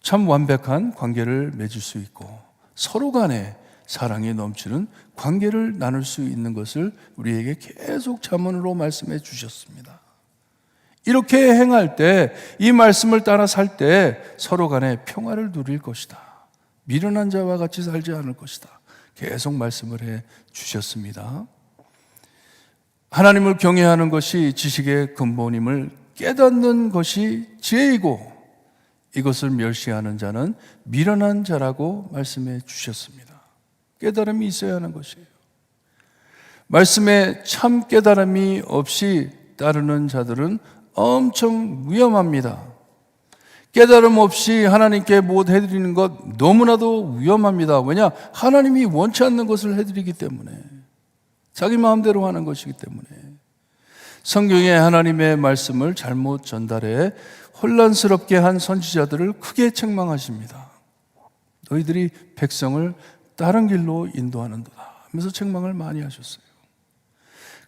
참 완벽한 관계를 맺을 수 있고 서로 간에 사랑이 넘치는 관계를 나눌 수 있는 것을 우리에게 계속 잠언으로 말씀해 주셨습니다. 이렇게 행할 때, 이 말씀을 따라 살 때 서로 간에 평화를 누릴 것이다. 미련한 자와 같이 살지 않을 것이다. 계속 말씀을 해 주셨습니다. 하나님을 경외하는 것이 지식의 근본임을 깨닫는 것이 지혜이고 이것을 멸시하는 자는 미련한 자라고 말씀해 주셨습니다. 깨달음이 있어야 하는 것이에요. 말씀에 참 깨달음이 없이 따르는 자들은 엄청 위험합니다. 깨달음 없이 하나님께 무엇 해드리는 것 너무나도 위험합니다. 왜냐? 하나님이 원치 않는 것을 해드리기 때문에 자기 마음대로 하는 것이기 때문에 성경에 하나님의 말씀을 잘못 전달해 혼란스럽게 한 선지자들을 크게 책망하십니다. 너희들이 백성을 다른 길로 인도하는도다 하면서 책망을 많이 하셨어요.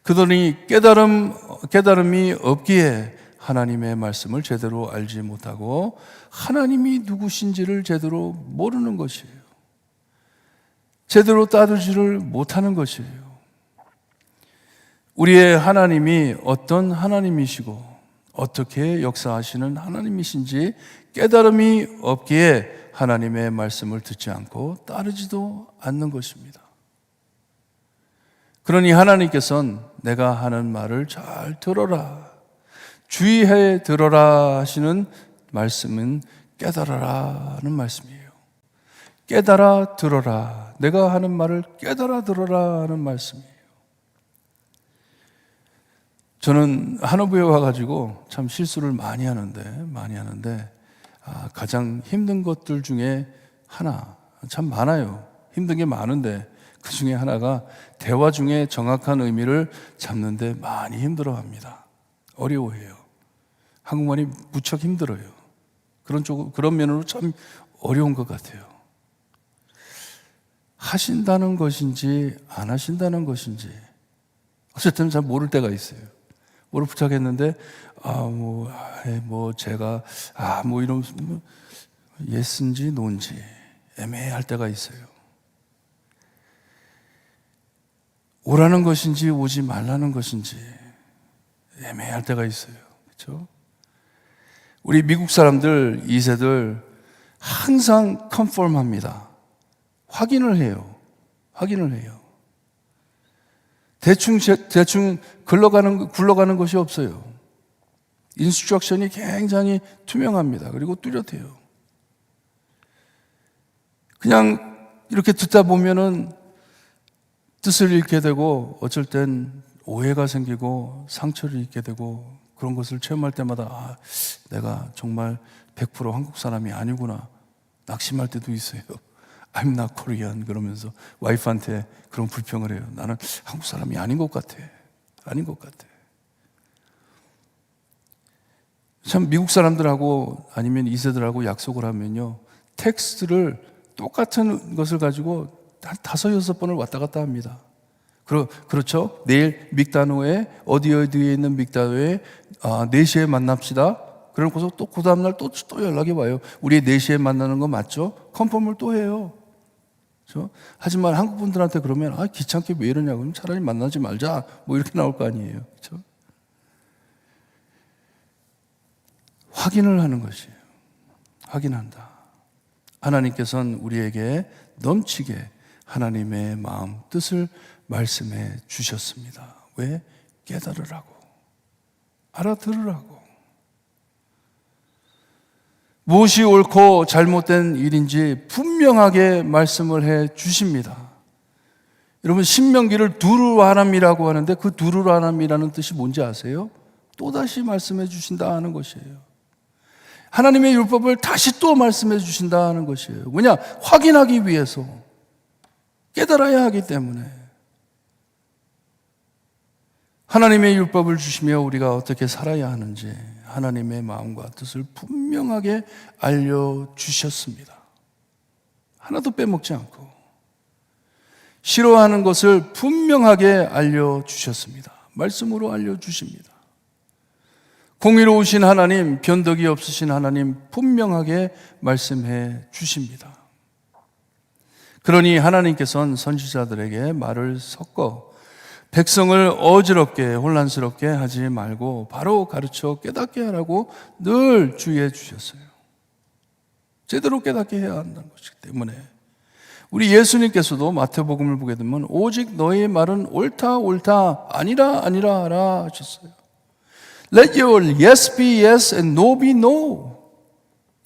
그들이 깨달음이 없기에 하나님의 말씀을 제대로 알지 못하고 하나님이 누구신지를 제대로 모르는 것이에요. 제대로 따르지를 못하는 것이에요. 우리의 하나님이 어떤 하나님이시고 어떻게 역사하시는 하나님이신지 깨달음이 없기에 하나님의 말씀을 듣지 않고 따르지도 않는 것입니다. 그러니 하나님께서는 내가 하는 말을 잘 들어라, 주의해 들어라 하시는 말씀은 깨달아라는 말씀이에요. 깨달아 들어라. 내가 하는 말을 깨달아 들어라 하는 말씀이에요. 저는 한옥에 와가지고 참 실수를 많이 하는데 가장 힘든 것들 중에 하나, 참 많아요. 힘든 게 많은데 그 중에 하나가 대화 중에 정확한 의미를 잡는데 많이 힘들어합니다. 어려워해요. 한국말이 무척 힘들어요. 그런 면으로 참 어려운 것 같아요. 하신다는 것인지 안 하신다는 것인지 어쨌든 잘 모를 때가 있어요. 뭐를 부탁했는데 제가 이런 예스인지 노인지 애매할 때가 있어요. 오라는 것인지 오지 말라는 것인지 애매할 때가 있어요. 그렇죠? 우리 미국 사람들 2세들 항상 컨펌합니다. 확인을 해요. 대충 굴러가는 것이 없어요. 인스트럭션이 굉장히 투명합니다. 그리고 뚜렷해요. 그냥 이렇게 듣다 보면은 뜻을 잃게 되고 어쩔 땐 오해가 생기고 상처를 입게 되고 그런 것을 체험할 때마다 내가 정말 100% 한국 사람이 아니구나 낙심할 때도 있어요. I'm not Korean 그러면서 와이프한테 그런 불평을 해요. 나는 한국 사람이 아닌 것 같아. 참 미국 사람들하고 아니면 2세들하고 약속을 하면요, 텍스트를 똑같은 것을 가지고 한 5-6번을 왔다 갔다 합니다. 그렇죠? 내일 믹다노에 어디에 있는 믹다노에 4시에 만납시다. 그러고서 또 그 다음날 또 연락이 와요. 우리 4시에 만나는 거 맞죠? 컨펌을 또 해요. 그렇죠? 하지만 한국 분들한테 그러면 귀찮게 왜 이러냐고, 그럼 차라리 만나지 말자 뭐 이렇게 나올 거 아니에요. 그렇죠? 확인을 하는 것이에요. 확인한다. 하나님께서는 우리에게 넘치게 하나님의 마음, 뜻을 말씀해 주셨습니다. 왜? 깨달으라고, 알아들으라고. 무엇이 옳고 잘못된 일인지 분명하게 말씀을 해 주십니다. 여러분, 신명기를 두루아람이라고 하는데 그 두루아람이라는 뜻이 뭔지 아세요? 또다시 말씀해 주신다 하는 것이에요. 하나님의 율법을 다시 또 말씀해 주신다 하는 것이에요. 왜냐? 확인하기 위해서, 깨달아야 하기 때문에. 하나님의 율법을 주시며 우리가 어떻게 살아야 하는지 하나님의 마음과 뜻을 분명하게 알려주셨습니다. 하나도 빼먹지 않고 싫어하는 것을 분명하게 알려주셨습니다. 말씀으로 알려주십니다. 공의로우신 하나님, 변덕이 없으신 하나님 분명하게 말씀해 주십니다. 그러니 하나님께서는 선지자들에게 말을 섞어 백성을 어지럽게 혼란스럽게 하지 말고 바로 가르쳐 깨닫게 하라고 늘 주의해 주셨어요. 제대로 깨닫게 해야 한다는 것이기 때문에 우리 예수님께서도 마태복음을 보게 되면 오직 너의 말은 옳다 아니라 하라 하셨어요. Let your yes be yes and no be no.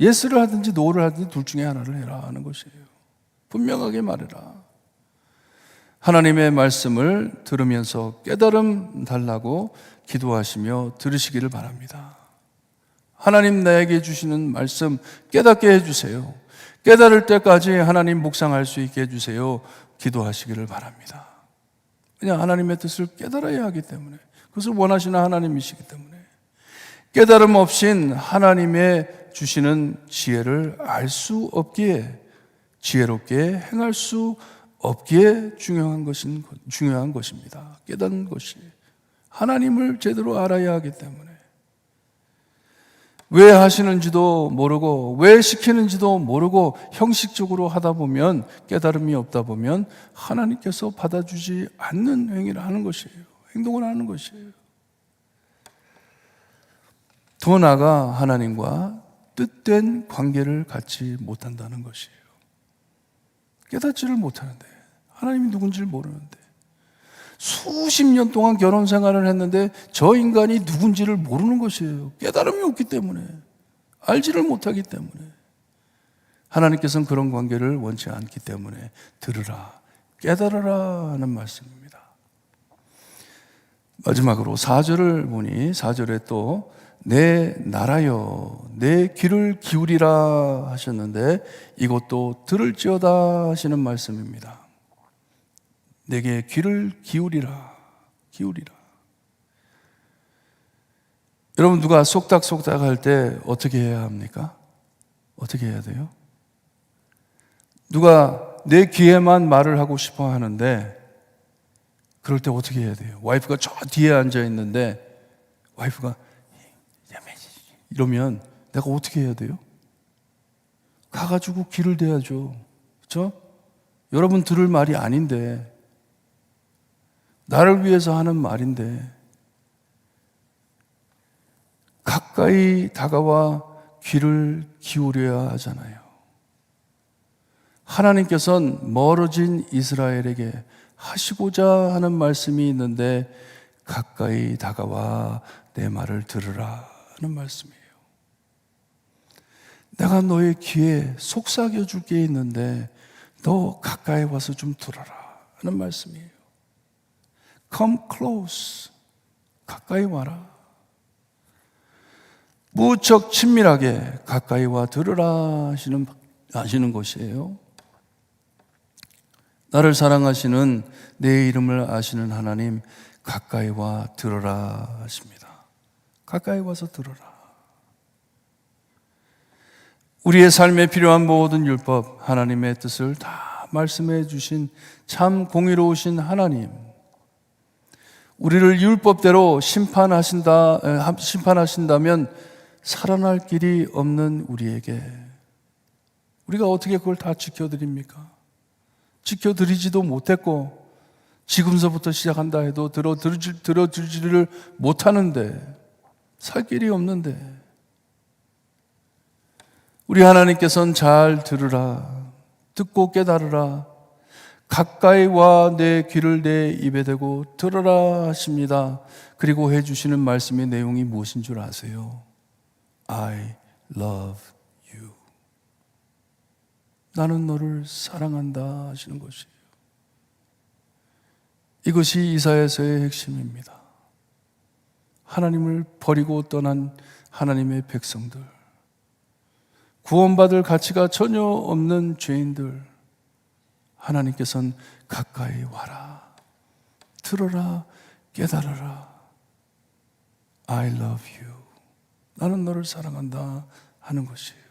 yes를 하든지 no를 하든지 둘 중에 하나를 해라 하는 것이에요. 분명하게 말해라. 하나님의 말씀을 들으면서 깨달음 달라고 기도하시며 들으시기를 바랍니다. 하나님 나에게 주시는 말씀 깨닫게 해주세요. 깨달을 때까지 하나님 묵상할 수 있게 해주세요. 기도하시기를 바랍니다. 그냥 하나님의 뜻을 깨달아야 하기 때문에, 그것을 원하시는 하나님이시기 때문에 깨달음 없인 하나님의 주시는 지혜를 알 수 없기에, 지혜롭게 행할 수 없기에 중요한 것입니다. 깨닫는 것이 하나님을 제대로 알아야 하기 때문에 왜 하시는지도 모르고 왜 시키는지도 모르고 형식적으로 하다 보면, 깨달음이 없다 보면 하나님께서 받아주지 않는 행위를 하는 것이에요. 행동을 하는 것이에요. 더 나아가 하나님과 뜻된 관계를 갖지 못한다는 것이에요. 깨닫지를 못하는데, 하나님이 누군지를 모르는데, 수십 년 동안 결혼 생활을 했는데 저 인간이 누군지를 모르는 것이에요. 깨달음이 없기 때문에, 알지를 못하기 때문에. 하나님께서는 그런 관계를 원치 않기 때문에 들으라, 깨달으라 하는 말씀입니다. 마지막으로 4절을 보니 4절에 또 내 나라여 내 귀를 기울이라 하셨는데 이것도 들을지어다 하시는 말씀입니다. 내게 귀를 기울이라. 여러분, 누가 속닥속닥 할 때 어떻게 해야 합니까? 어떻게 해야 돼요? 누가 내 귀에만 말을 하고 싶어 하는데 그럴 때 어떻게 해야 돼요? 와이프가 저 뒤에 앉아 있는데 와이프가 이러면 내가 어떻게 해야 돼요? 가가지고 귀를 대야죠. 그렇죠? 여러분 들을 말이 아닌데, 나를 위해서 하는 말인데 가까이 다가와 귀를 기울여야 하잖아요. 하나님께서는 멀어진 이스라엘에게 하시고자 하는 말씀이 있는데 가까이 다가와 내 말을 들으라 하는 말씀이에요. 내가 너의 귀에 속삭여 줄 게 있는데 너 가까이 와서 좀 들어라 하는 말씀이에요. Come close. 가까이 와라. 무척 친밀하게 가까이 와 들으라 하시는 것이에요. 나를 사랑하시는 내 이름을 아시는 하나님, 가까이 와 들으라 하십니다. 가까이 와서 들어라. 우리의 삶에 필요한 모든 율법, 하나님의 뜻을 다 말씀해 주신 참 공의로우신 하나님, 우리를 율법대로 심판하신다면 살아날 길이 없는 우리에게 우리가 어떻게 그걸 다 지켜드립니까? 지켜드리지도 못했고 지금서부터 시작한다 해도 들어주지를 못하는데, 살 길이 없는데, 우리 하나님께서는 잘 들으라, 듣고 깨달으라, 가까이 와 내 귀를 내 입에 대고 들으라 하십니다. 그리고 해주시는 말씀의 내용이 무엇인 줄 아세요? I love you. 나는 너를 사랑한다 하시는 것이에요. 이것이 이사야서의 핵심입니다. 하나님을 버리고 떠난 하나님의 백성들, 구원받을 가치가 전혀 없는 죄인들, 하나님께서는 가까이 와라, 들어라, 깨달아라. I love you. 나는 너를 사랑한다 하는 것이에요.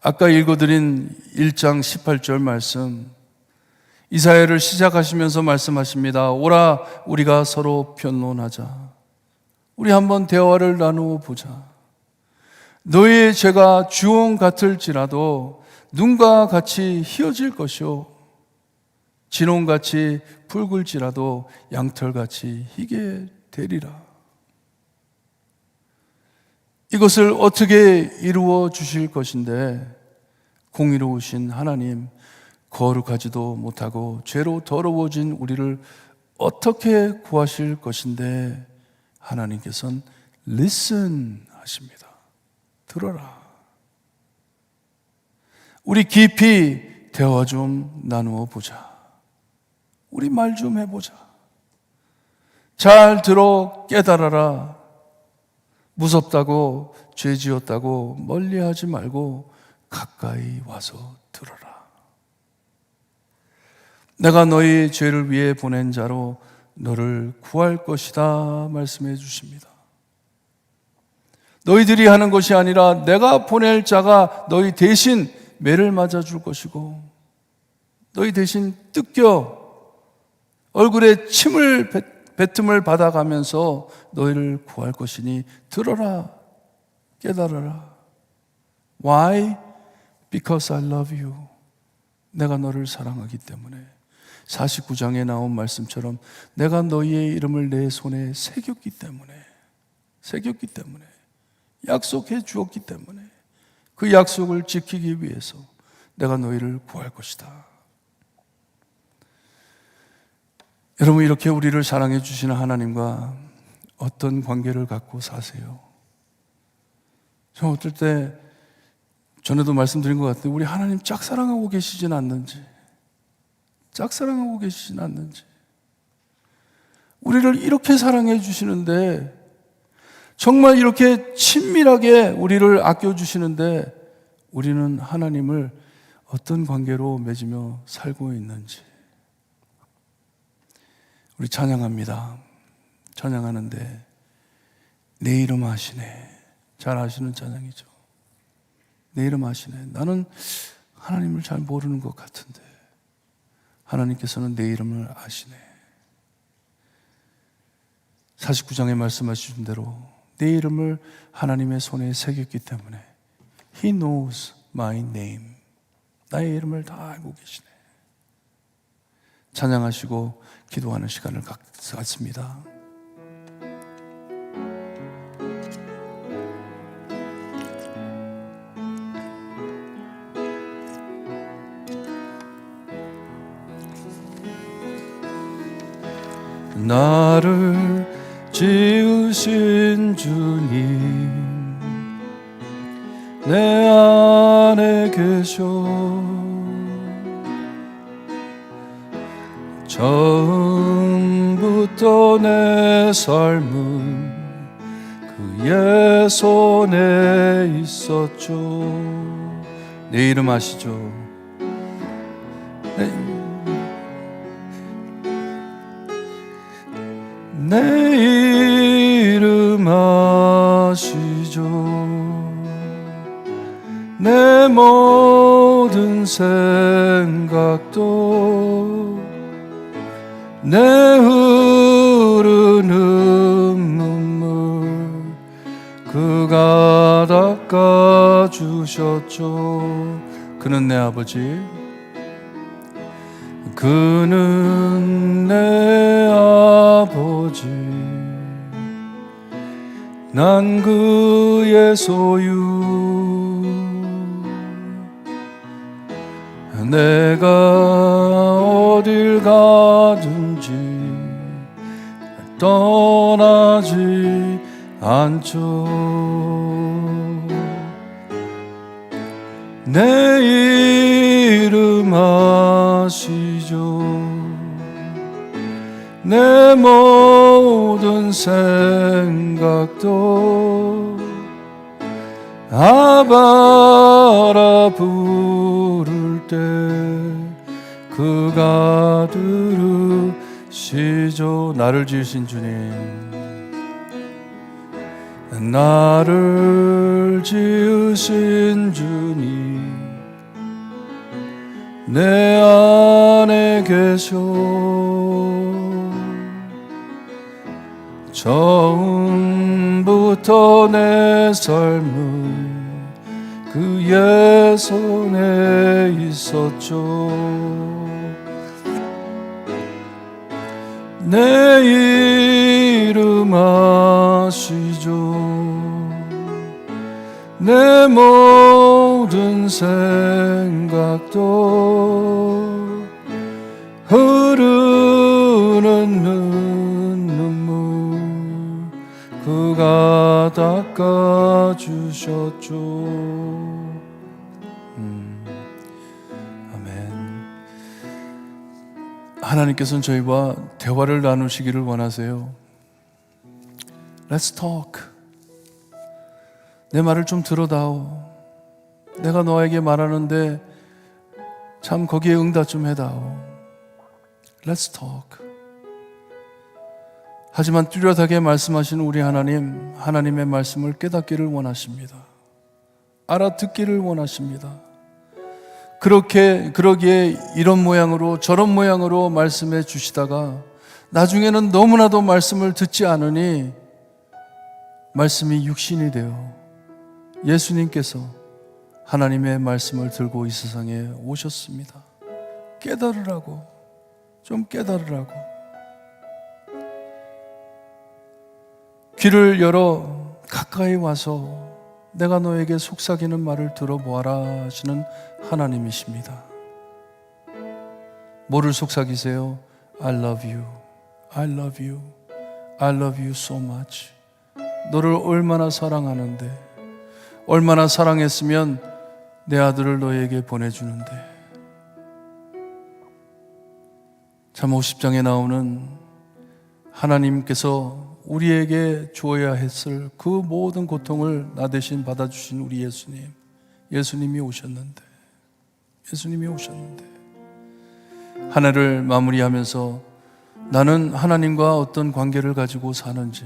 아까 읽어드린 1장 18절 말씀, 이사야를 시작하시면서 말씀하십니다. 오라 우리가 서로 변론하자. 우리 한번 대화를 나누어 보자. 너의 죄가 주홍 같을지라도 눈과 같이 희어질 것이요 진홍같이 붉을지라도 양털같이 희게 되리라. 이것을 어떻게 이루어 주실 것인데, 공의로우신 하나님, 거룩하지도 못하고 죄로 더러워진 우리를 어떻게 구하실 것인데, 하나님께서는 listen 하십니다. 들어라. 우리 깊이 대화 좀 나누어 보자. 우리 말 좀 해보자. 잘 들어 깨달아라. 무섭다고 죄 지었다고 멀리하지 말고 가까이 와서 들어라. 내가 너희 죄를 위해 보낸 자로 너를 구할 것이다 말씀해 주십니다. 너희들이 하는 것이 아니라 내가 보낼 자가 너희 대신 매를 맞아줄 것이고 너희 대신 뜯겨 얼굴에 침을 뱉음을 받아가면서 너희를 구할 것이니 들어라, 깨달아라. Why? Because I love you. 내가 너를 사랑하기 때문에. 49장에 나온 말씀처럼 내가 너희의 이름을 내 손에 새겼기 때문에, 약속해 주었기 때문에 그 약속을 지키기 위해서 내가 너희를 구할 것이다. 여러분, 이렇게 우리를 사랑해 주시는 하나님과 어떤 관계를 갖고 사세요? 저 어떨 때 전에도 말씀드린 것 같은데, 우리 하나님 짝사랑하고 계시진 않는지, 짝사랑하고 계시진 않는지, 우리를 이렇게 사랑해 주시는데, 정말 이렇게 친밀하게 우리를 아껴주시는데, 우리는 하나님을 어떤 관계로 맺으며 살고 있는지. 우리 찬양합니다. 찬양하는데 내 이름 아시네. 잘 아시는 찬양이죠. 내 이름 아시네. 나는 하나님을 잘 모르는 것 같은데 하나님께서는 내 이름을 아시네. 49장에 말씀하신 대로 내 이름을 하나님의 손에 새겼기 때문에 He knows my name. 나의 이름을 다 알고 계시네. 찬양하시고 기도하는 시간을 갖습니다. 나를 지으신 주님, 내 안에 계셔. 처음부터 내 삶은 그의 손에 있었죠. 내 이름 아시죠? 내 이름 아시죠? 내 모든 생각도 내 흐르는 눈물 그가 닦아주셨죠. 그는 내 아버지, 그는 내 아버지, 난 그의 소유. 내가 어딜 가든지 떠나지 않죠. 내 이름 아시죠? 내 모든 생각도 아바라 부를 때 그가 들으시죠. 나를 지으신 주님, 나를 지으신 주님, 내 안에 계셔. 처음부터 내 삶은 그의 손에 있었죠. 내 이름 아시죠? 내 모든 생각도 흐르는 눈물 그가 닦아주셨죠. 하나님께서는 저희와 대화를 나누시기를 원하세요. Let's talk. 내 말을 좀 들어다오. 내가 너에게 말하는데 참 거기에 응답 좀 해다오. Let's talk. 하지만 뚜렷하게 말씀하시는 우리 하나님, 하나님의 말씀을 깨닫기를 원하십니다. 알아듣기를 원하십니다. 그러기에 이런 모양으로 저런 모양으로 말씀해 주시다가 나중에는 너무나도 말씀을 듣지 않으니 말씀이 육신이 되어 예수님께서 하나님의 말씀을 들고 이 세상에 오셨습니다. 깨달으라고, 좀 깨달으라고. 귀를 열어 가까이 와서 내가 너에게 속삭이는 말을 들어보아라 하시는 하나님이십니다. 뭐를 속삭이세요? I love you. I love you. I love you so much. 너를 얼마나 사랑하는데, 얼마나 사랑했으면 내 아들을 너에게 보내주는데. 참 50장에 나오는 하나님께서 우리에게 주어야 했을 그 모든 고통을 나 대신 받아주신 우리 예수님이 오셨는데 한 해를 마무리하면서 나는 하나님과 어떤 관계를 가지고 사는지,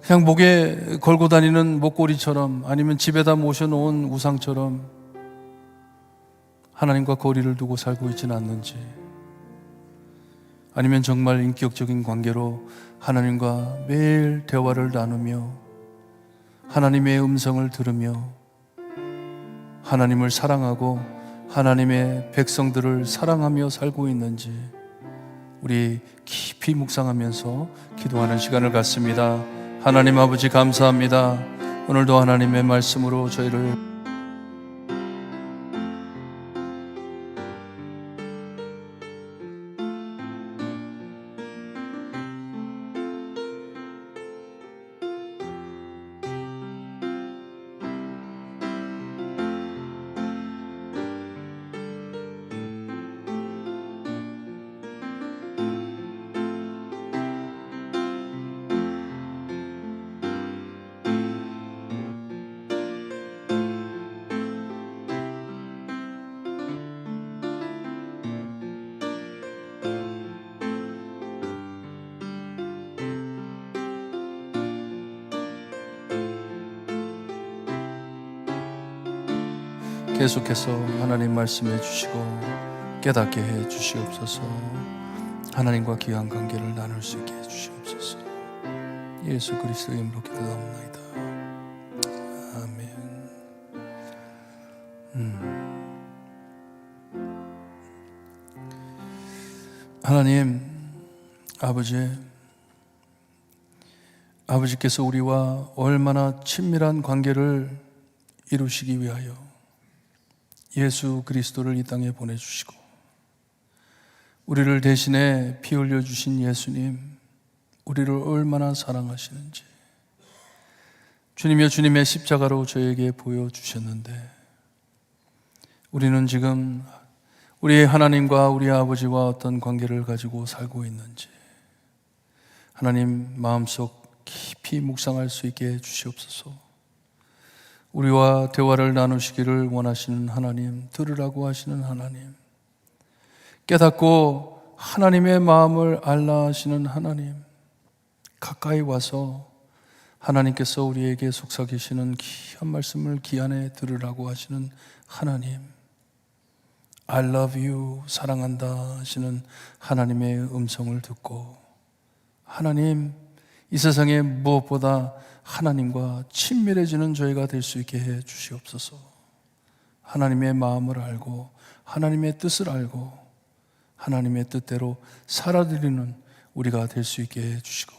그냥 목에 걸고 다니는 목걸이처럼 아니면 집에다 모셔놓은 우상처럼 하나님과 거리를 두고 살고 있지는 않는지, 아니면 정말 인격적인 관계로 하나님과 매일 대화를 나누며 하나님의 음성을 들으며 하나님을 사랑하고 하나님의 백성들을 사랑하며 살고 있는지 우리 깊이 묵상하면서 기도하는 시간을 갖습니다. 하나님 아버지 감사합니다. 오늘도 하나님의 말씀으로 저희를 계속해서 하나님 말씀해 주시고 깨닫게 해 주시옵소서. 하나님과 귀한 관계를 나눌 수 있게 해 주시옵소서. 예수 그리스도의 이름으로 기도합니다. 아멘. 하나님 아버지께서 우리와 얼마나 친밀한 관계를 이루시기 위하여 예수 그리스도를 이 땅에 보내주시고 우리를 대신에 피 흘려주신 예수님, 우리를 얼마나 사랑하시는지 주님이여 주님의 십자가로 저에게 보여주셨는데, 우리는 지금 우리의 하나님과 우리 아버지와 어떤 관계를 가지고 살고 있는지 하나님 마음속 깊이 묵상할 수 있게 해주시옵소서. 우리와 대화를 나누시기를 원하시는 하나님, 들으라고 하시는 하나님, 깨닫고 하나님의 마음을 알라 하시는 하나님, 가까이 와서 하나님께서 우리에게 속삭이시는 귀한 말씀을 귀 안에 들으라고 하시는 하나님, I love you, 사랑한다 하시는 하나님의 음성을 듣고 하나님, 이 세상에 무엇보다 하나님과 친밀해지는 저희가 될 수 있게 해 주시옵소서. 하나님의 마음을 알고 하나님의 뜻을 알고 하나님의 뜻대로 살아드리는 우리가 될 수 있게 해 주시고,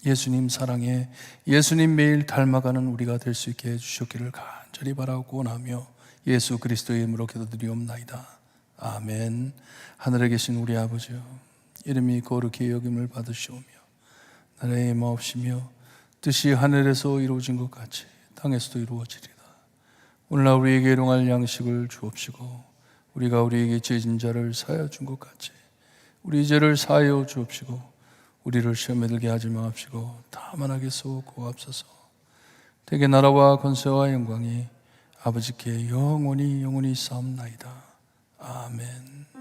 예수님 사랑에 예수님 매일 닮아가는 우리가 될 수 있게 해 주시기를 간절히 바라고 원하며 예수 그리스도의 이름으로 기도드리옵나이다. 아멘. 하늘에 계신 우리 아버지여, 이름이 거룩히 여김을 받으시오며 나라의 마옵시며 뜻이 하늘에서 이루어진 것 같이 땅에서도 이루어지리다. 오늘날 우리에게 일용할 양식을 주옵시고 우리가 우리에게 죄진 자를 사하여 준 것 같이 우리 죄를 사하여 주옵시고 우리를 시험에 들게 하지 마옵시고 다만 악에서 구하옵소서. 대개 나라와 권세와 영광이 아버지께 영원히 싸움나이다. 아멘.